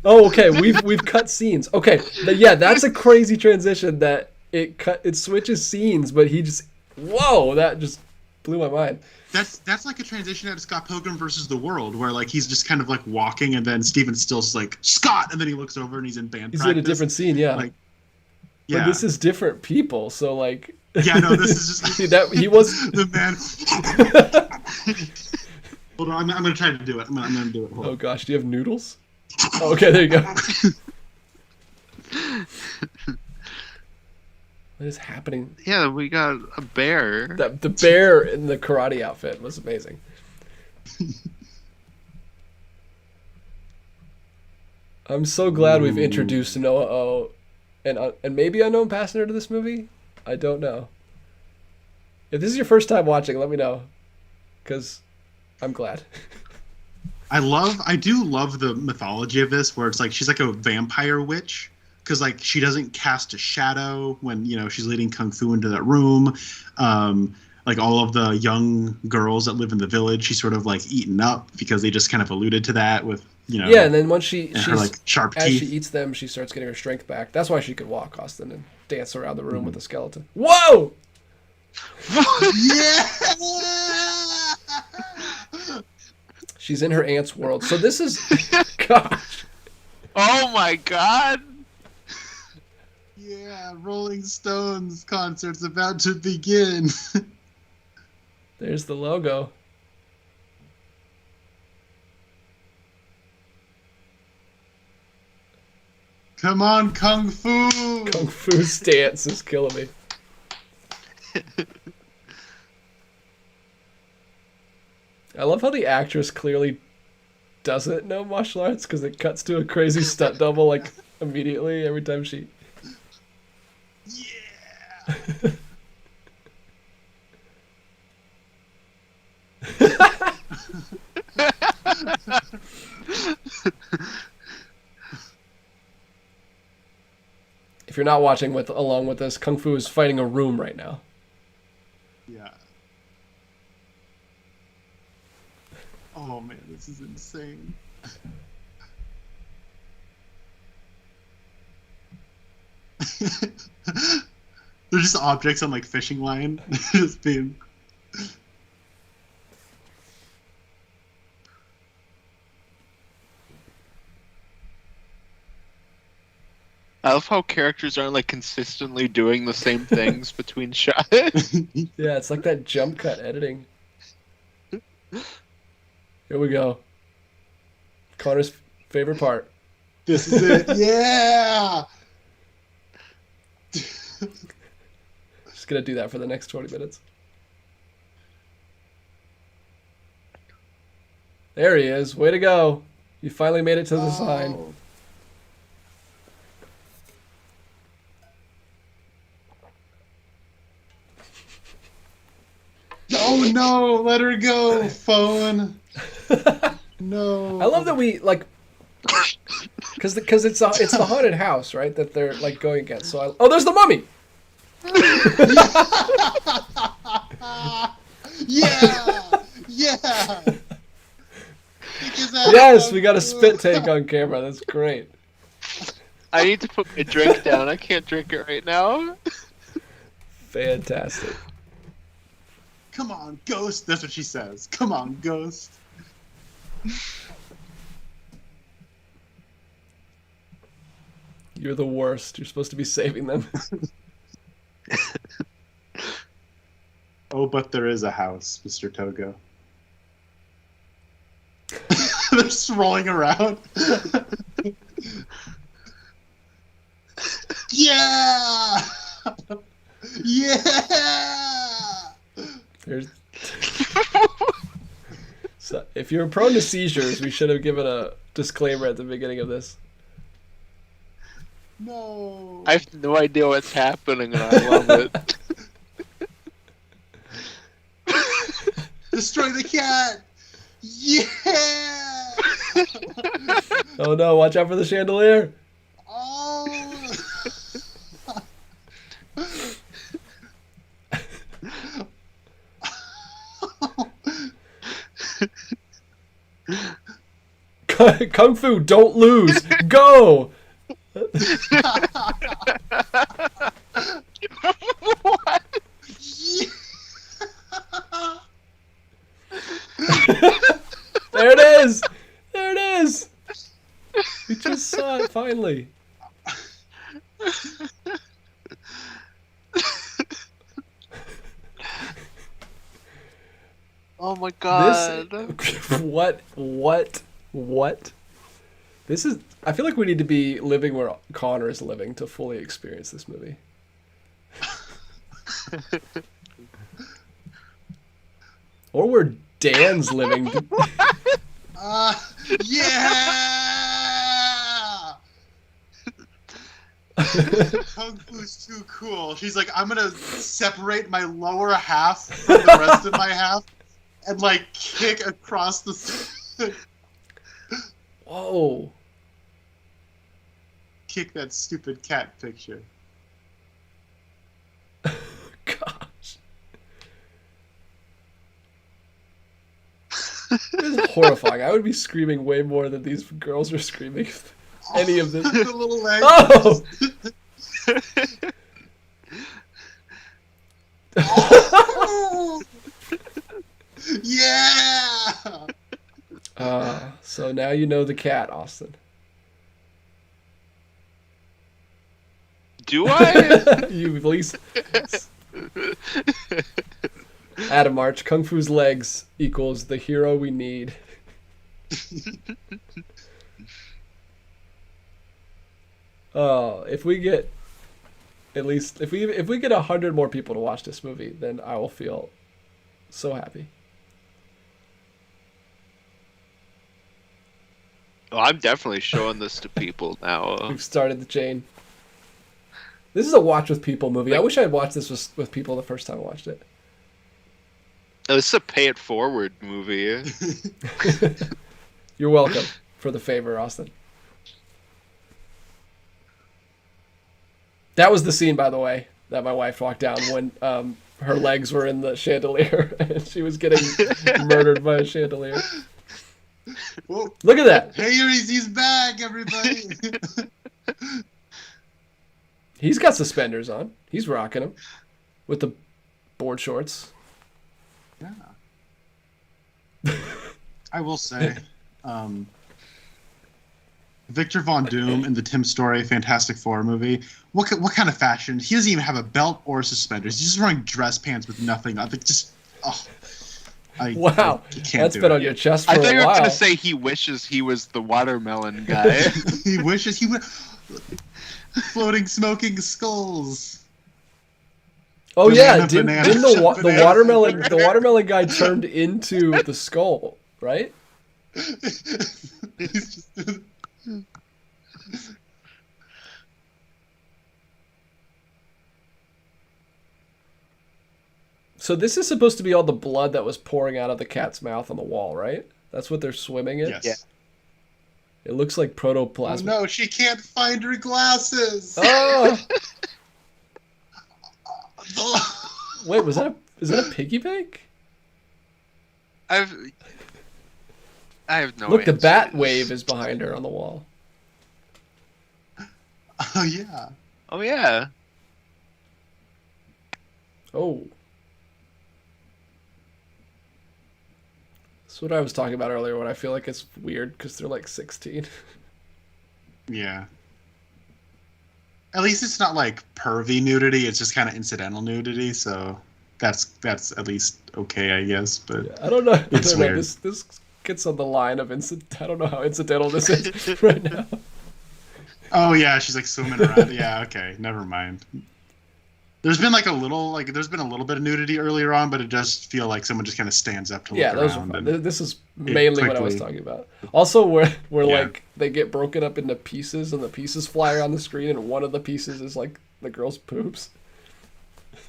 Oh, okay. We've cut scenes. Okay, yeah, that's a crazy transition. That it switches scenes, but he just that just blew my mind. That's like a transition out of Scott Pilgrim versus the World, where like he's just kind of like walking, and then Steven Still's like Scott, and then he looks over and he's in band He's practice. in a different scene, yeah. Like, But this is different people, so like. Yeah, no, this is just that he was the man. Hold on, I'm gonna try to do it. I'm gonna do it. Hold on. Oh gosh, do you have noodles? Oh, okay, there you go. What is happening? Yeah, we got a bear. The bear in the karate outfit was amazing. I'm so glad we've introduced Noah O. and maybe Unknown Passenger to this movie. I don't know. If this is your first time watching, let me know, because I'm glad. I do love the mythology of this, where it's like she's like a vampire witch, because like she doesn't cast a shadow when she's leading Kung Fu into that room. Like all of the young girls that live in the village, she's sort of like eaten up because they just kind of alluded to that with Yeah, and then once she's her like sharp as teeth. she eats them, she starts getting her strength back. That's why she could walk, Austin, and dance around the room with the skeleton. Whoa! Yeah. She's in her aunt's world. So this is, gosh. Oh my god! Yeah, Rolling Stones concert's about to begin. There's the logo. Come on, Kung Fu! Kung Fu stance is killing me. I love how the actress clearly doesn't know martial arts, because it cuts to a crazy stunt double like immediately every time she. Yeah! If you're not watching along with us, Kung Fu is fighting a room right now. Yeah. Oh man, this is insane. They're just objects on like fishing line, just being. I love how characters aren't like consistently doing the same things between shots. Yeah, it's like that jump cut editing. Here we go. Connor's favorite part. This is it. Yeah. Just gonna do that for the next 20 minutes. There he is. Way to go. You finally made it to the sign. Oh no! Let her go, phone. No. I love that we like, because it's the haunted house, right? That they're like going against. So there's the mummy. Yeah. Yeah. Yes, we got a spit take on camera. That's great. I need to put my drink down. I can't drink it right now. Fantastic. Come on, ghost. That's what she says. Come on, ghost. You're the worst. You're supposed to be saving them. Oh, but there is a house, Mr. Togo. They're just rolling around. Yeah! Yeah! There's... So, if you're prone to seizures, we should have given a disclaimer at the beginning of this. No. I have no idea what's happening, and I love it. Destroy the cat! Yeah! Oh no, watch out for the chandelier. Oh! Kung Fu, don't lose. Go! What? Yeah! There it is! There it is! We just saw it finally. Oh my god. What? This is... I feel like we need to be living where Connor is living to fully experience this movie. Or where Dan's living. Yeah! Kung Fu's too cool. She's like, I'm gonna separate my lower half from the rest of my half and like kick across the Whoa. kick that stupid cat picture. Gosh. This is horrifying. I would be screaming way more than these girls are screaming. Any of this. The little leg. Oh! Oh! Yeah! So now you know the cat, Austin. Do I? You at least... Adam March, Kung Fu's legs equals the hero we need. Oh, if we get at least if we get 100 more people to watch this movie, then I will feel so happy. Oh, I'm definitely showing this to people now. We've started the chain. This is a watch with people movie. I wish I had watched this with people the first time I watched it. Oh, this is a pay it forward movie. You're welcome for the favor, Austin. That was the scene, by the way, that my wife walked down when her legs were in the chandelier and she was getting murdered by a chandelier. Whoa. Look at that. Hey, he's back, everybody. He's got suspenders on. He's rocking them with the board shorts. Yeah. I will say, Victor Von Doom in the Tim Story Fantastic Four movie. What kind of fashion? He doesn't even have a belt or suspenders. He's just wearing dress pants with nothing on. Wow, that's been on your chest for a while. I thought you were going to say he wishes he was the watermelon guy. He wishes he would. Floating, smoking skulls. Oh Banana, yeah, didn't banana, the banana, watermelon banana. the watermelon guy turned into the skull, right? He's just. So this is supposed to be all the blood that was pouring out of the cat's mouth on the wall, right? That's what they're swimming in? Yes. Yeah. It looks like Oh protoplasm. no, she can't find her glasses. Oh! Wait, is that a piggy bank? I have no Look, the answer bat to wave this. is behind her on the wall. Oh yeah. Oh yeah. Oh. That's what I was talking about earlier when I feel like it's weird because they're like 16. Yeah. At least it's not like pervy nudity. It's just kind of incidental nudity. So that's at least okay, I guess. But I don't know. I it's don't know. weird. This gets on the line of incident. I don't know how incidental this is right now. Oh yeah, she's like swimming around. Yeah, okay, never mind. There's been like a little there's been a little bit of nudity earlier on, but it does feel like someone just kind of stands up to Yeah, look those are around. fun. And This is mainly what I was quickly- talking about. Also, where Yeah. like they get broken up into pieces and the pieces fly around the screen, and one of the pieces is like the girl's poops.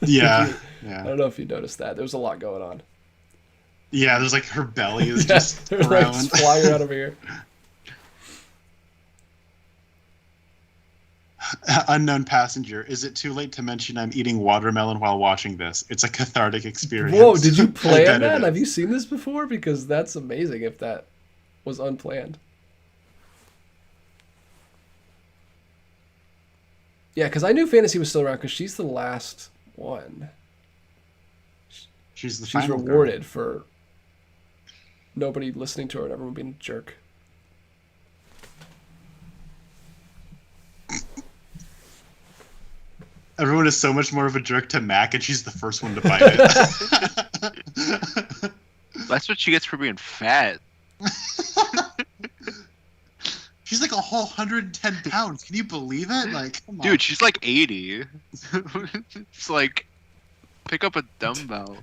Yeah, I yeah, don't know if you noticed that. There's a lot going on. yeah. There's like her belly is Yeah, just they're like around. just flying out of here. Unknown passenger. Is it too late to mention I'm eating watermelon while watching this? It's a cathartic experience. Whoa, did you I plan bet it that? Have is. you seen this before? Because that's amazing if that was unplanned. Yeah, because I knew Fantasy was still around because she's the last one. She's the She's final girl. rewarded for nobody listening to her and everyone being a jerk. Everyone is so much more of a jerk to Mac, and she's the first one to bite it. That's what she gets for being fat. She's like a whole 110 pounds. Can you believe it? Like, come on. Dude, she's like 80. It's like, pick up a dumbbell.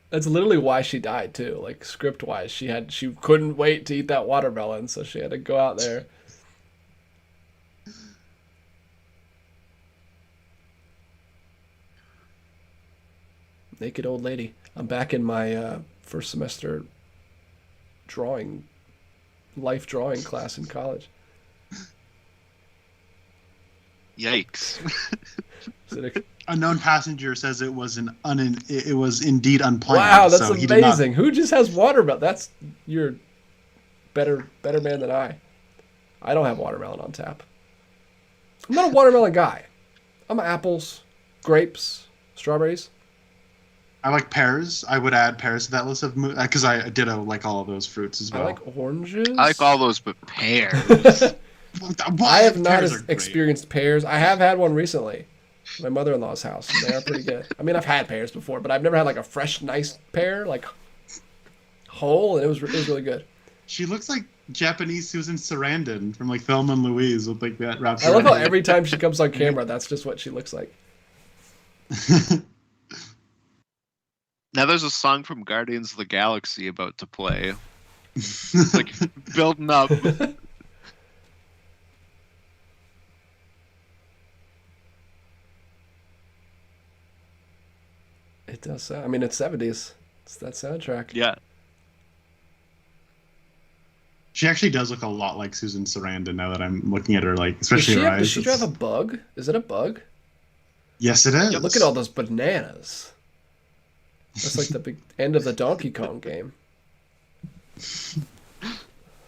That's literally why she died too. Like script wise, she couldn't wait to eat that watermelon, so she had to go out there. Naked old lady. I'm back in my first semester life drawing class in college. Yikes. Is it a- Unknown passenger says it was it was indeed unplanned. wow, that's so he did not- amazing. Who just has watermelon? That's you're better man than I. I don't have watermelon on tap. I'm not a watermelon guy. I'm apples, grapes, strawberries. I like pears. I would add pears to that list of because I ditto like all of those fruits as well. I like oranges. I like all those but pears. I have not Pears are great. experienced pears. I have had one recently. My mother-in-law's house. They are pretty good. I mean, I've had pears before, but I've never had like a fresh, nice pear, like whole, and it was really good. She looks like Japanese Susan Sarandon from like Thelma and Louise with like that wrapped I love around how her. every time she comes on camera, that's just what she looks like. Now there's a song from Guardians of the Galaxy about to play. It's like building up. It does sound. I mean, it's 70s. It's that soundtrack. Yeah. She actually does look a lot like Susan Sarandon now that I'm looking at her, like Does especially her eyes. does she It's- drive a bug? Is it a bug? Yes, it is. Look at all those bananas. That's like the big end of the Donkey Kong game.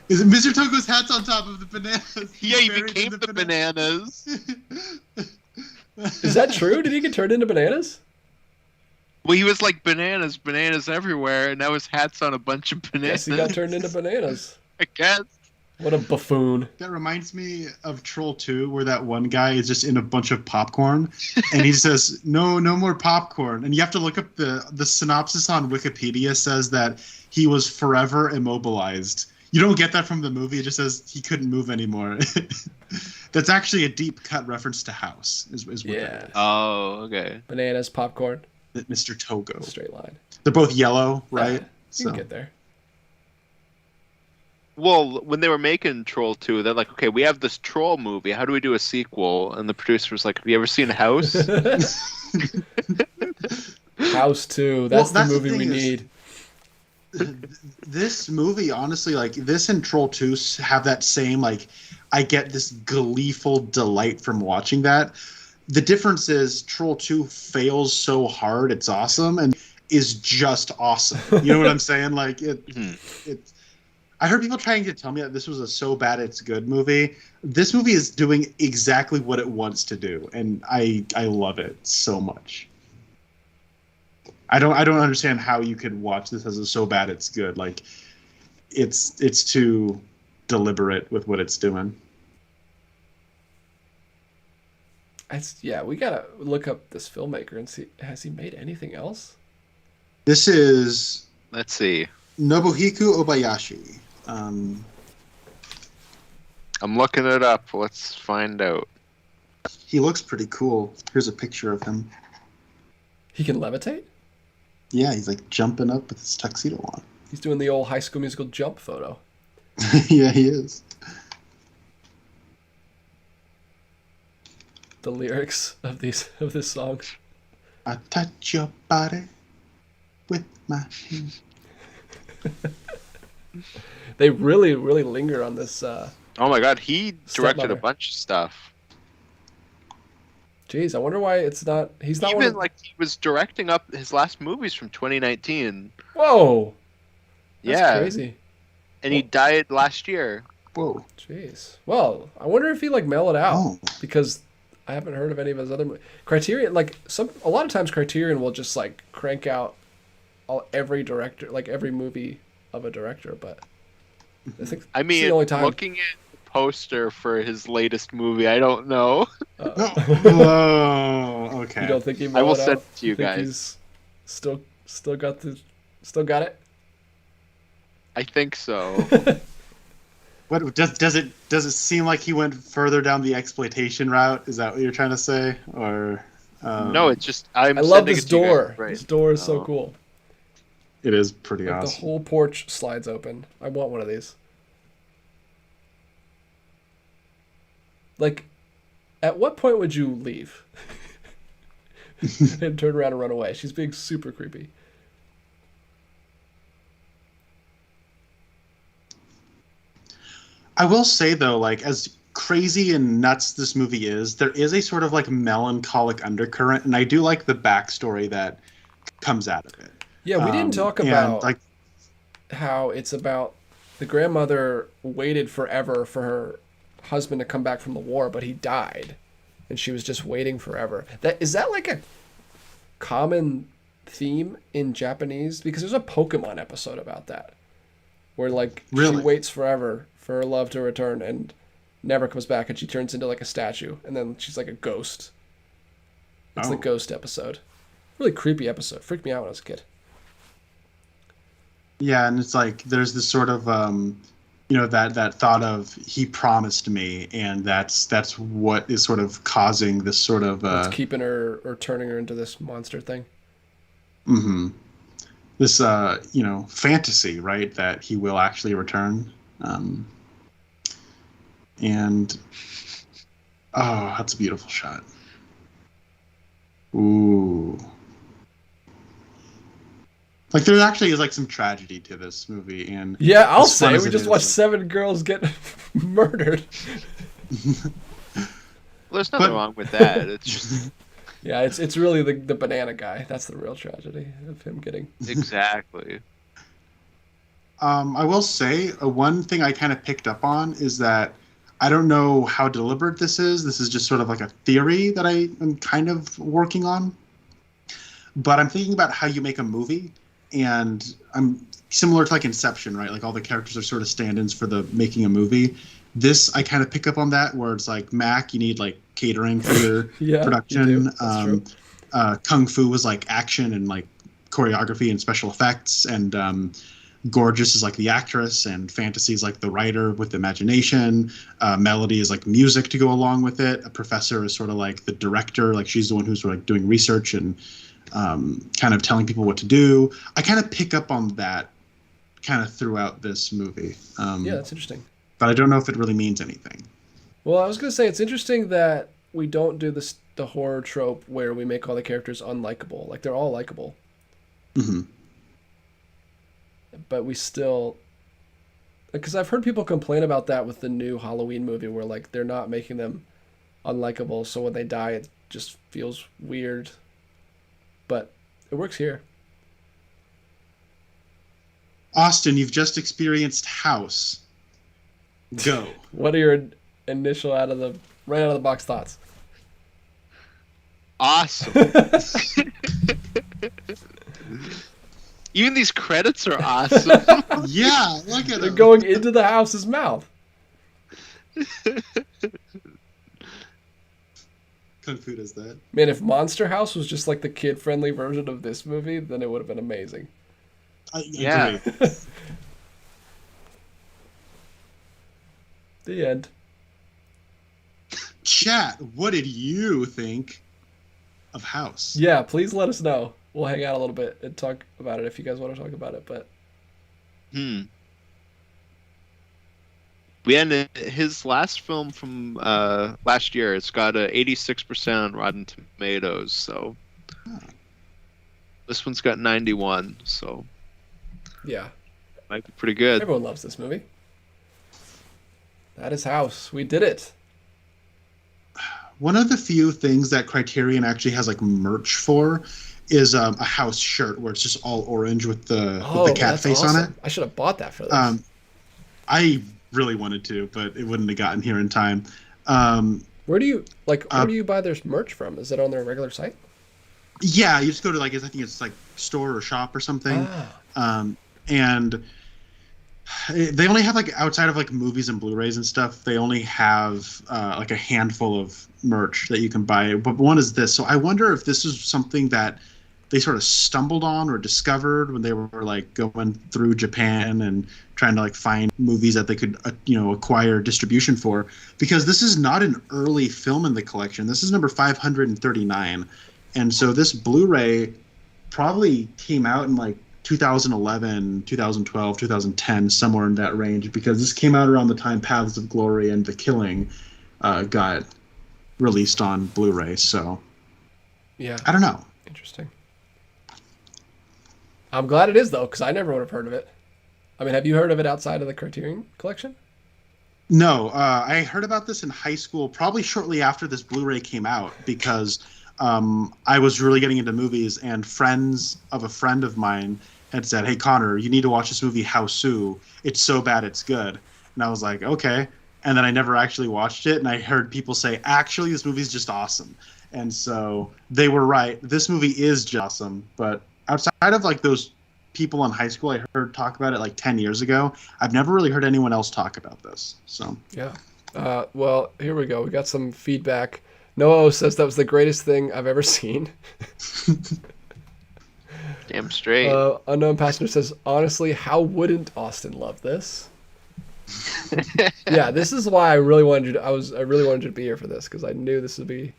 Is it Mr. Togo's hat's on top of the bananas? Yeah, he buried in became the bananas. Is that true? Did he get turned into bananas? Well, he was like bananas everywhere, and now his hat's on a bunch of Yes, bananas. he got turned into bananas. I guess. What a buffoon. That reminds me of Troll 2, where that one guy is just in a bunch of popcorn, and he says, "No, no more popcorn." And you have to look up the synopsis on Wikipedia says that he was forever immobilized. You don't get that from the movie. It just says he couldn't move anymore. That's actually a deep cut reference to House. Is what Yeah. that is. Oh, okay. Bananas, popcorn, That Mr. Togo. straight line. They're both yellow, right? Yeah, you can get there. Well, when they were making Troll 2, they're like, okay, we have this Troll movie. How do we do a sequel? And the producer was like, have you ever seen House? House 2. That's Well, the movie thing we is- need. This movie, honestly, like this and Troll 2 have that same, like, I get this gleeful delight from watching that. The difference is Troll 2 fails so hard, it's awesome, and is just awesome. You know what I'm saying? Like Mhm. it. I heard people trying to tell me that this was a so bad it's good movie. This movie is doing exactly what it wants to do, and I love it so much. I don't understand how you could watch this as a so bad it's good. Like it's too deliberate with what it's doing. Yeah, we gotta look up this filmmaker and see has he made anything else? This is Let's see. Nobuhiko Obayashi. Um, I'm looking it up. Let's find out. he looks pretty cool. Here's a picture of him. He can levitate? Yeah, he's like jumping up with his tuxedo on. He's doing the old High School Musical jump photo. Yeah, he is. The lyrics of this song. I touch your body with my hand. They really, really linger on this. Oh my god, he directed Stepmother. a bunch of stuff. Geez, I wonder why it's not. He's not one Even of. like he was directing up his last movies from 2019. Whoa, that's Yeah, crazy. and he died last year. Whoa. Jeez. Well, I wonder if he like mellowed out Oh. because I haven't heard of any of his other Criterion. Like a lot of times Criterion will just like crank out every director, like every movie of a director. But I think I it's mean, the only time. looking at the poster for his latest movie, I don't know. No. Whoa. You Okay. don't think he I mellowed will send out? it to you Think guys. He's still got it. I think so. What does it seem like he went further down the exploitation route? Is that what you're trying to say, or? No, it's just I'm I love sending this it to you guys door. right This door is so now. cool. It is pretty Like the awesome. whole porch slides open. I want one of these. Like, at what point would you leave and turn around and run away? She's being super creepy. I will say though, like as crazy and nuts this movie is, there is a sort of like melancholic undercurrent, and I do like the backstory that comes out of it. Yeah, we didn't talk And about like, how it's about the grandmother waited forever for her husband to come back from the war, but he died, and she was just waiting forever. Is that like a common theme in Japanese? Because there's a Pokemon episode about that, where like Really? she waits forever for her love to return and never comes back, and she turns into like a statue, and then she's like a ghost. It's the Oh. ghost episode. Really creepy episode. Freaked me out when I was a kid. yeah, and it's like there's this sort of that thought of he promised me, and that's what is sort of causing this sort of It's keeping her or turning her into this monster thing. mhm. This fantasy, right, that he will actually return. And oh, that's a beautiful shot. Ooh. Like there actually is like some tragedy to this movie, and Yeah, I'll as fun say as we it just is, watched like- 7 girls get murdered. Well, there's nothing But- wrong with that. It's just Yeah, it's really the banana guy. That's the real tragedy of him getting. exactly. I will say one thing I kind of picked up on is that I don't know how deliberate this is. This is just sort of like a theory that I am kind of working on. But I'm thinking about how you make a movie, and I'm similar to like Inception, right? Like all the characters are sort of stand-ins for the making a movie. This I kind of pick up on that, where it's like Mac, you need like catering for your Yeah, you production. do. That's true. Kung Fu was like action and like choreography and special effects, and Gorgeous is like the actress, and Fantasy is like the writer with imagination. Melody is like music to go along with it. A Professor is sort of like the director, like she's the one who's like doing research and kind of telling people what to do. I kind of pick up on that kind of throughout this movie. Yeah, that's interesting. But I don't know if it really means anything. Well, I was gonna say it's interesting that we don't do the horror trope where we make all the characters unlikable. Like they're all likable, Hmm. but we still. Because I've heard people complain about that with the new Halloween movie, where like they're not making them unlikable, so when they die, it just feels weird. But it works here. Austin, you've just experienced House. Go. What are your initial right out of the box thoughts? Awesome. Even these credits are awesome. Yeah, look at They're him. going into the house's mouth. Kung Fu does that. Man, if Monster House was just like the kid-friendly version of this movie, then it would have been amazing. I Yeah. agree. The end. Chat, what did you think of House? Yeah, please let us know. We'll hang out a little bit and talk about it if you guys want to talk about it. But We ended his last film from last year. It's got a 86% on Rotten Tomatoes. So this one's got 91. So yeah, might be pretty good. everyone loves this movie. That is House. We did it. One of the few things that Criterion actually has like merch for is a House shirt where it's just all orange with the cat that's face awesome. on it. I should have bought that for this. I really wanted to, but it wouldn't have gotten here in time. Where do you Where do you buy their merch from? Is it on their regular site? Yeah, you just go to I think it's like store or shop or something. And they only have like outside of like movies and Blu-rays and stuff, they only have like a handful of merch that you can buy. But one is this. So I wonder if this is something that they sort of stumbled on or discovered when they were like going through Japan and trying to like find movies that they could acquire distribution for, because this is not an early film in the collection. This is number 539. And so this Blu-ray probably came out in like 2011, 2012, 2010, somewhere in that range, because this came out around the time Paths of Glory and The Killing got released on Blu-ray. So Yeah. I don't know. Interesting. I'm glad it is, though, because I never would have heard of it. I mean, have you heard of it outside of the Criterion collection? No, I heard about this in high school, probably shortly after this Blu-ray came out, because I was really getting into movies, and friends of a friend of mine had said, "Hey, Connor, you need to watch this movie, Houseu. It's so bad it's good." And I was like, okay. And then I never actually watched it, and I heard people say, actually, this movie's just awesome. And so they were right. This movie is just awesome, but outside of like those people in high school I heard talk about it like 10 years ago, I've never really heard anyone else talk about this. So Yeah. Well, here we go. We got some feedback. Noah says that was the greatest thing I've ever seen. Damn straight. Unknown Passenger says, honestly, how wouldn't Austin love this? Yeah, this is why I really wanted you to be here for this, because I knew this would be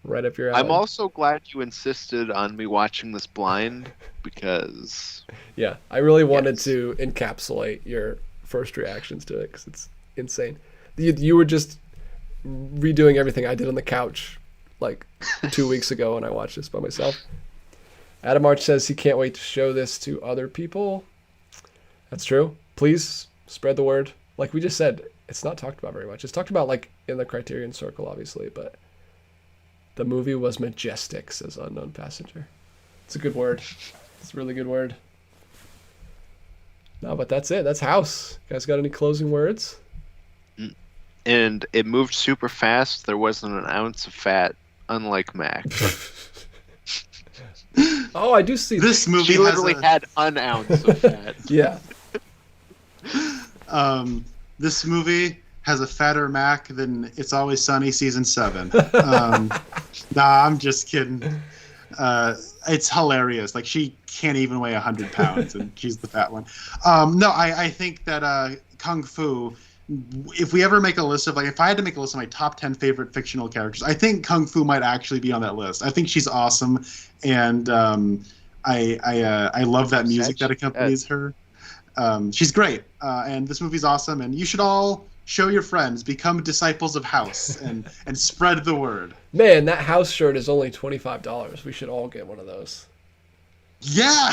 right up your alley. I'm also glad you insisted on me watching this blind, because Yeah, I really wanted to encapsulate your first reactions to it, because it's insane. You were just redoing everything I did on the couch like 2 weeks ago when I watched this by myself. Adam Arch says he can't wait to show this to other people. That's true. Please spread the word. Like we just said, it's not talked about very much. It's talked about like in the Criterion Circle, obviously, but the movie was majestic, says Unknown Passenger. It's a good word. It's a really good word. No, but that's it. That's House. You guys got any closing words? and it moved super fast. There wasn't an ounce of fat, unlike Mac. Oh, I do see This movie She literally had an ounce of fat. Yeah. This movie has a fatter Mac than It's Always Sunny season 7. Nah, I'm just kidding. It's hilarious. Like, she can't even weigh 100 pounds, and she's the fat one. No, I think that Kung Fu, if we ever make a list of, like, if I had to make a list of my top 10 favorite fictional characters, I think Kung Fu might actually be on that list. I think she's awesome, and I love that music that accompanies her. She's great, and this movie's awesome, and you should all show your friends, become disciples of House, and spread the word. Man, that House shirt is only $25. We should all get one of those. Yeah!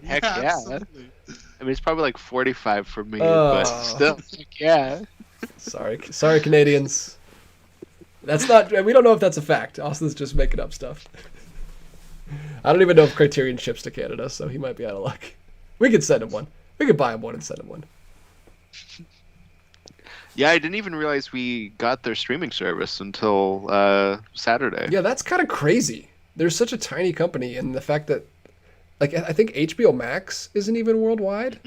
Heck yeah. Absolutely. I mean, it's probably like 45 for me, Oh. but still, heck yeah. Sorry, Canadians. That's not. We don't know if that's a fact. Austin's just making up stuff. I don't even know if Criterion ships to Canada, so he might be out of luck. We could send him one. We could buy him one and send him one. Yeah, I didn't even realize we got their streaming service until Saturday. Yeah, that's kind of crazy. They're such a tiny company, and the fact that, like, I think HBO Max isn't even worldwide.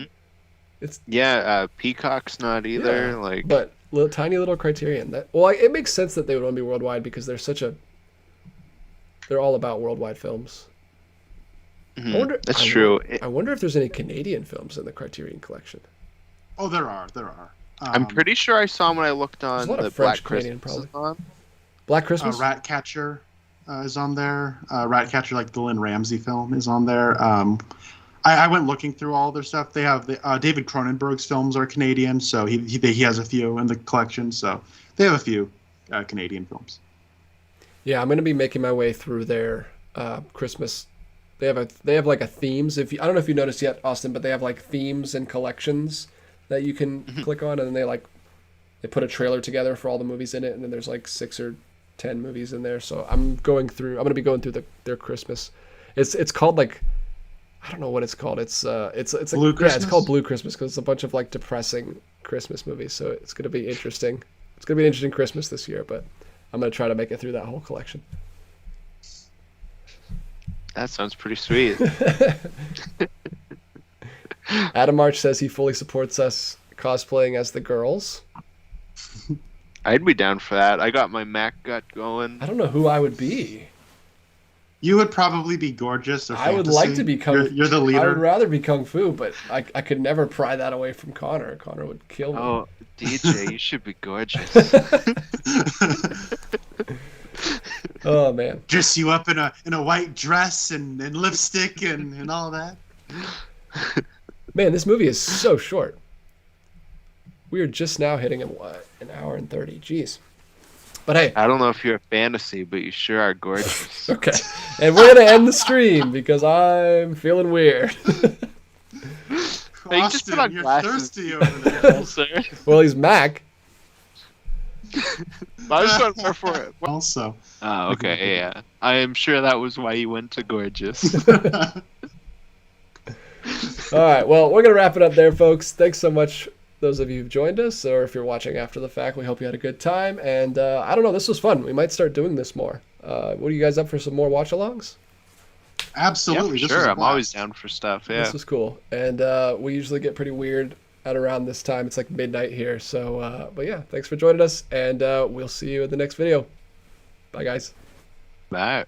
It's Peacock's not either. yeah, Like, but tiny little Criterion. It makes sense that they would want to be worldwide because they're all about worldwide films. that's true. I wonder if there's any Canadian films in the Criterion collection. Oh, there are. I'm pretty sure I saw them when I looked on There's a lot the of French Black Canadian, Christmas probably. is on. Black Christmas. Ratcatcher is on there. Ratcatcher, like the Lynn Ramsey film, is on there. I went looking through all their stuff. They have David Cronenberg's films are Canadian, so he has a few in the collection. So they have a few Canadian films. Yeah, I'm gonna be making my way through their Christmas. They have like a themes. I don't know if you noticed yet, Austin, but they have like themes and collections that you can click on, and then they put a trailer together for all the movies in it, and then there's like 6 or 10 movies in there. So I'm gonna be going through their Christmas. It's called like, I don't know what it's called. It's like, Blue Christmas? Yeah, it's called Blue Christmas because it's a bunch of like depressing Christmas movies. So it's gonna be interesting. It's gonna be an interesting Christmas this year, but I'm gonna try to make it through that whole collection. That sounds pretty sweet. Adam March says he fully supports us cosplaying as the girls. I'd be down for that. I got my Mac gut going. I don't know who I would be. You would probably be gorgeous. Or I would like to be You're the leader. I would rather be Kung Fu, but I could never pry that away from Connor. Connor would kill me. Oh, DJ, you should be gorgeous. Oh man. Dress you up in a white dress and lipstick and all that. Man, this movie is so short. We are just now hitting an hour and 30. Jeez. But hey. I don't know if you're a fantasy, but you sure are gorgeous. Okay. And we're going to end the stream because I'm feeling weird. Hey, you just put on you're glasses. thirsty over there. Sir. Well, he's Mac. I was going more for it. Also. Oh, okay, yeah. I am sure that was why you went to gorgeous. All right. Well, we're going to wrap it up there, folks. Thanks so much, those of you who've joined us, or if you're watching after the fact. We hope you had a good time. And I don't know, this was fun. We might start doing this more. What are you guys up for, some more watch-alongs? Absolutely. Yeah, for sure. I'm always down for stuff. Yeah. This was cool. And we usually get pretty weird at around this time. It's like midnight here. So, but yeah, thanks for joining us. And we'll see you in the next video. Bye, guys. Bye.